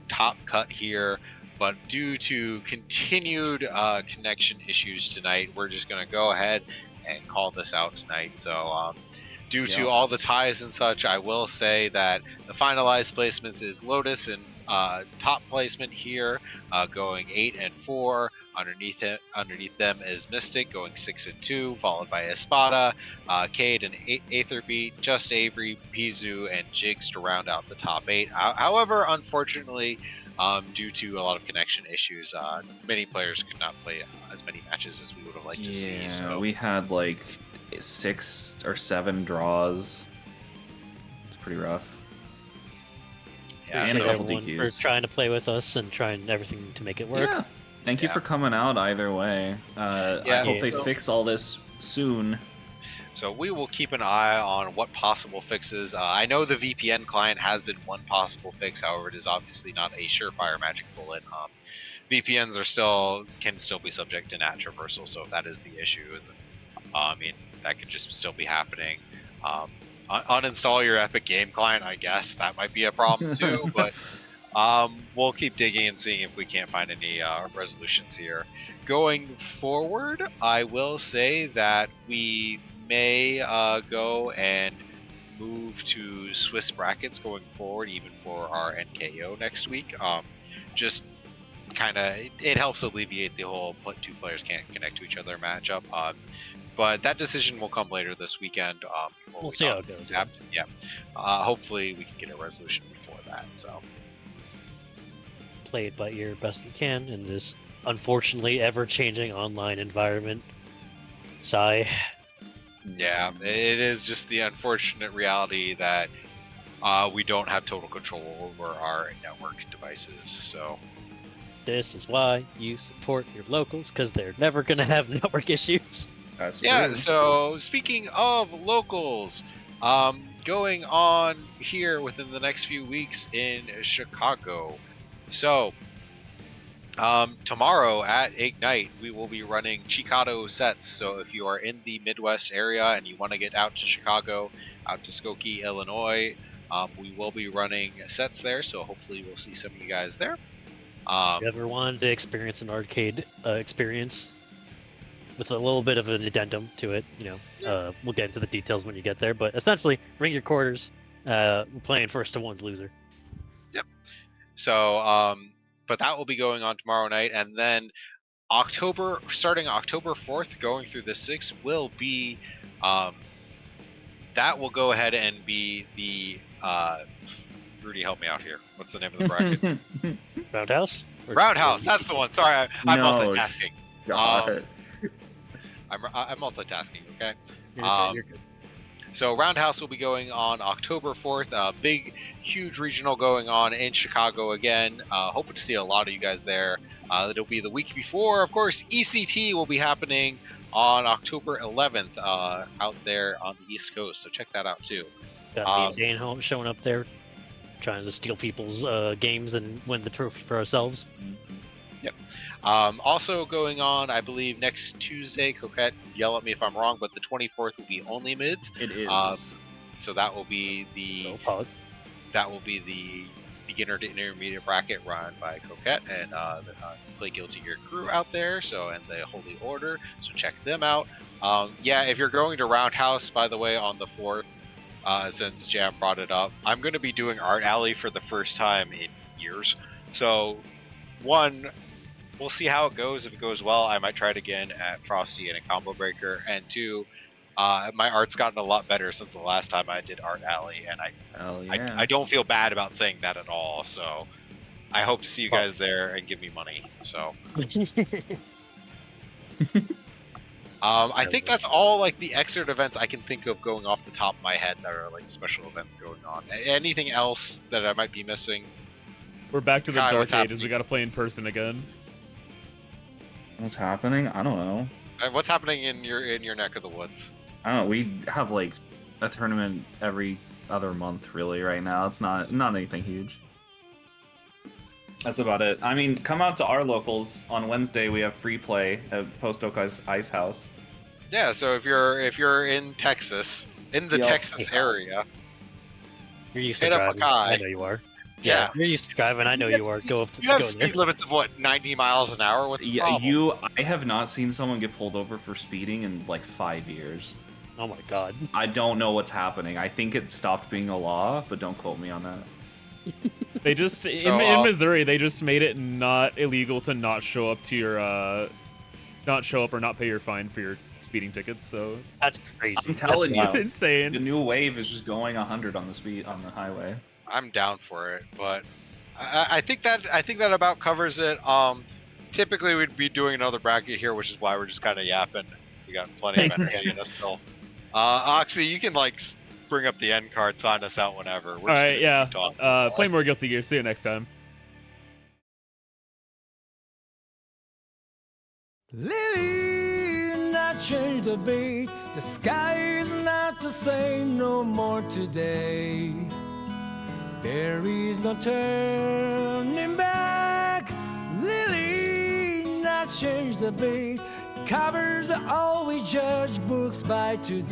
top cut here, but due to continued connection issues tonight, we're just going to go ahead and call this out tonight. So due to all the ties and such, I will say that the finalized placements is Lotus and top placement here, going 8 and 4. Underneath them is Mystic going 6 and 2, followed by Espada, Cade and Aetherbeat, Just Avery, Pizu, and Jigs to round out the top 8. However, unfortunately, due to a lot of connection issues, many players could not play as many matches as we would have liked to see. So we had like 6 or 7 draws. It's pretty rough. yeah, And a so- couple everyone for DQs. trying to play with us and trying everything to make it work. Yeah. Thank you Yeah. for coming out either way. I Yeah, hope they so- fix all this soon. So we will keep an eye on what possible fixes. I know the VPN client has been one possible fix. However, it is obviously not a surefire magic bullet. VPNs can still be subject to NAT traversal. So if that is the issue, then, I mean that could just still be happening. Uninstall your Epic Game client. I guess that might be a problem too. But we'll keep digging and seeing if we can't find any resolutions here. Going forward, I will say that we may go and move to Swiss brackets going forward, even for our NKO next week. Just kind of, it helps alleviate the whole two players can't connect to each other matchup. But that decision will come later this weekend. Before We'll we see how talk it goes. about it. Yeah. Hopefully we can get a resolution before that. So. Play it by ear best we can in this unfortunately ever-changing online environment. Sigh. Yeah, it is just the unfortunate reality that we don't have total control over our network devices. So This is why you support your locals, because they're never going to have network issues. That's yeah, true. so speaking of locals, going on here within the next few weeks in Chicago. So tomorrow at Ignite, we will be running Chicano sets. So if you are in the Midwest area and you want to get out to Chicago, out to Skokie, Illinois, we will be running sets there. So hopefully we'll see some of you guys there. If you ever wanted to experience an arcade experience with a little bit of an addendum to it, we'll get into the details when you get there. But essentially, bring your quarters. We're playing first to one's loser. So, but that will be going on tomorrow night, and then starting October 4th, going through the 6th, will be, that will go ahead and be the, Rudy, help me out here. What's the name of the bracket? Roundhouse? Roundhouse, that's the one. Sorry, I'm No, multitasking. God. I'm multitasking, okay? You're good. So Roundhouse will be going on October 4th. Big, huge regional going on in Chicago again. Hoping to see a lot of you guys there. It'll be the week before. Of course, ECT will be happening on October 11th out there on the East Coast. So check that out too. Got me and Dane showing up there, trying to steal people's games and win the trophy for ourselves. Yep. Also going on, I believe next Tuesday, Coquette, yell at me if I'm wrong, but the 24th will be only mids. It is. So that will be the beginner to intermediate bracket run by Coquette and the Play Guilty Gear crew out there. So and the Holy Order. So check them out. Yeah, if you're going to Roundhouse, by the way, on the 4th, since Jam brought it up, I'm going to be doing Art Alley for the first time in years. So one, we'll see how it goes. If it goes well, I might try it again at Frosty and a Combo Breaker. And two, my art's gotten a lot better since the last time I did Art Alley, and I don't feel bad about saying that at all. So I hope to see you guys there and give me money. So I think that's all like the Xrd events I can think of going off the top of my head that are like special events going on. Anything else that I might be missing? We're back to the Kai, dark what's ages. happening? We got to play in person again. What's happening? I don't know. What's happening in your neck of the woods? I don't know. We have like a tournament every other month, really. Right now, it's not anything huge. That's about it. I mean, come out to our locals on Wednesday. We have free play at Post Oak Ice House. Yeah, so if you're in Texas, in the Yep. Texas area, You're used to hit up driving. Akai. I know you are. Yeah. You're used to driving. I know you are. Go up to You have go in there. speed limits of what, 90 miles an hour? What's the Yeah, problem? I have not seen someone get pulled over for speeding in like 5 years. Oh my god. I don't know what's happening. I think it stopped being a law, but don't quote me on that. They just So, in Missouri, they just made it not illegal to not show up to your not show up or not pay your fine for your speeding tickets. So That's crazy. I'm telling That's you. it's insane. The new wave is just going 100 on the highway. I'm down for it, but I think that about covers it. Typically we'd be doing another bracket here, which is why we're just kind of yapping. We got plenty of energy in us still. Oxy, you can like bring up the end card, sign us out whenever. We're All just right, gonna keep yeah. talking. Play more Guilty Gear. See you next time. Lily, not change the beat. The sky is not the same no more today. There is no turning back. Lily, not change the beat. Covers are always judge books by today.